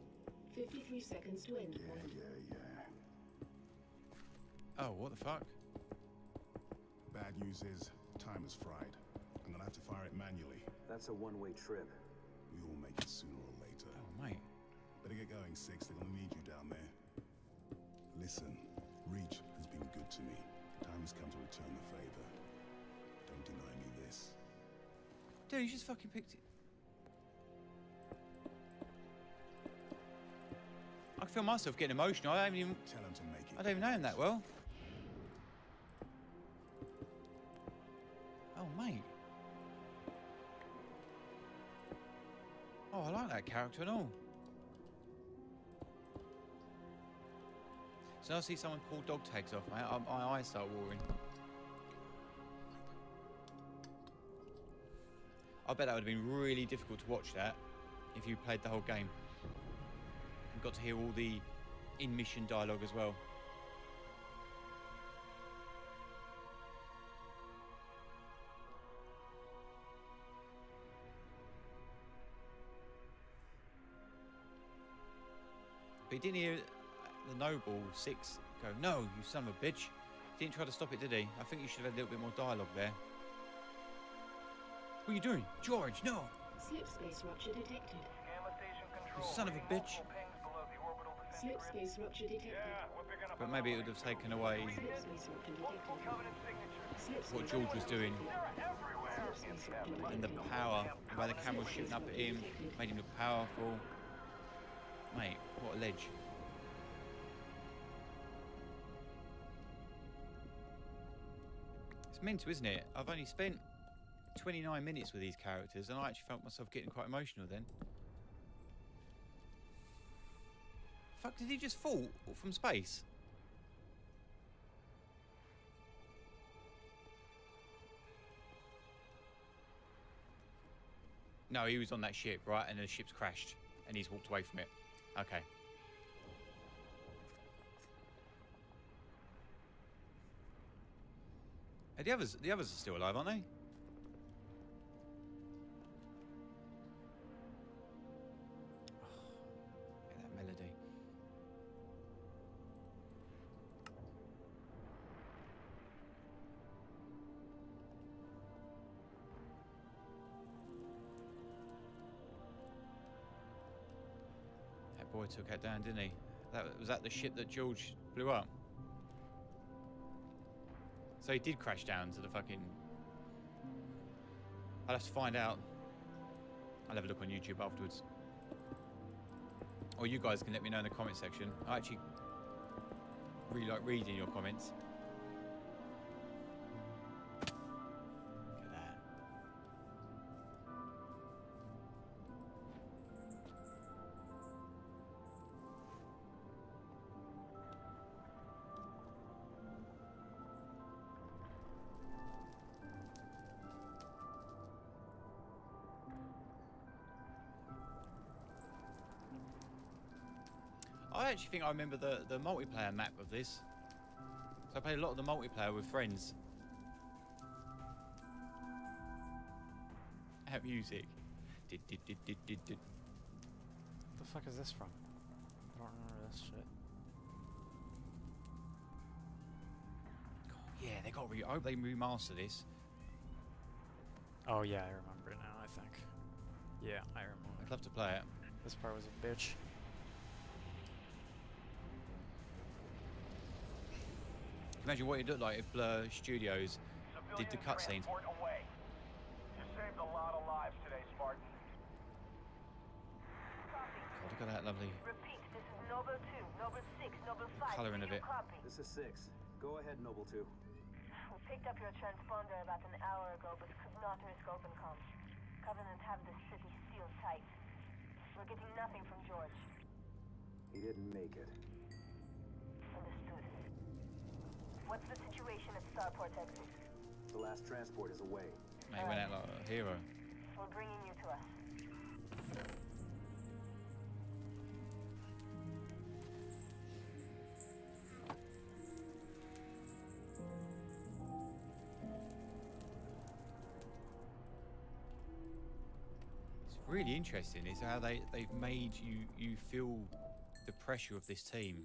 53 seconds to end point. Yeah. Oh, what the fuck? Bad news is, time is fried. I'm gonna have to fire it manually. That's a one-way trip. We all make it sooner or later. Oh, mate. Better get going, Six. They're gonna need you down there. Listen, Reach has been good to me. Time has come to return the favor. Don't deny me this. Dude, you just fucking picked it. I can feel myself getting emotional. I don't even know him that well. Oh, mate. Oh, I like that character and all. So I see someone pull dog tags off, mate. My eyes start watering. I bet that would have been really difficult to watch that if you played the whole game. And got to hear all the in-mission dialogue as well. But he didn't hear the Noble 6 go, "No, you son of a bitch." He didn't try to stop it, did he? I think you should have had a little bit more dialogue there. What are you doing? George, no! Slip space rupture detected. You son of a bitch. Slip space rupture detected. But maybe it would have taken away Slip space rupture detected. what George was doing. And the power, the way the camera was shooting up at him, made him look powerful. Mate, what a ledge. It's mental, isn't it? I've only spent 29 minutes with these characters and I actually felt myself getting quite emotional then. Fuck, did he just fall from space? No, he was on that ship, right? And the ship's crashed, and he's walked away from it. Okay. Hey, the others are still alive, aren't they? Oh, yeah, that melody. That boy took that down, didn't he? Was that the ship that George blew up? So he did crash down to the fucking... I'll have to find out. I'll have a look on YouTube afterwards. Or you guys can let me know in the comment section. I actually really like reading your comments. Look at that. I actually think I remember the multiplayer map of this. So I played a lot of the multiplayer with friends. That music. Did. What the fuck is this from? I don't remember this shit. God, yeah, they got I hope they remaster this. Oh yeah, I remember it now, I think. Yeah, I remember. I'd love to play it. This part was a bitch. Imagine what it looked like if Blur Studios did the cutscenes. Transport away. You saved a lot of lives today, Spartan. God, look at that lovely Repeat, this is Noble 2, Noble 6, Noble 5. colouring of it. Copy. This is 6. Go ahead, Noble 2. We picked up your transponder about an hour ago, but could not risk open comms. Covenant have the city sealed tight. We're getting nothing from George. He didn't make it. Understood. What's the situation at Starport exit? The last transport is away. Mate, went out like a hero. We're bringing you to us. It's really interesting is how they've made you feel the pressure of this team.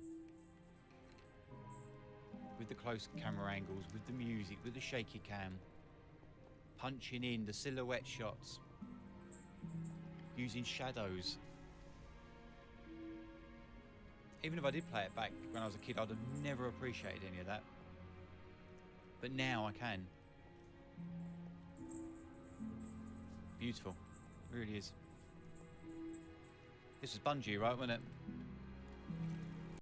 With the close camera angles, with the music, with the shaky cam. Punching in the silhouette shots. Using shadows. Even if I did play it back when I was a kid, I'd have never appreciated any of that. But now I can. Beautiful. It really is. This was Bungie, right, wasn't it?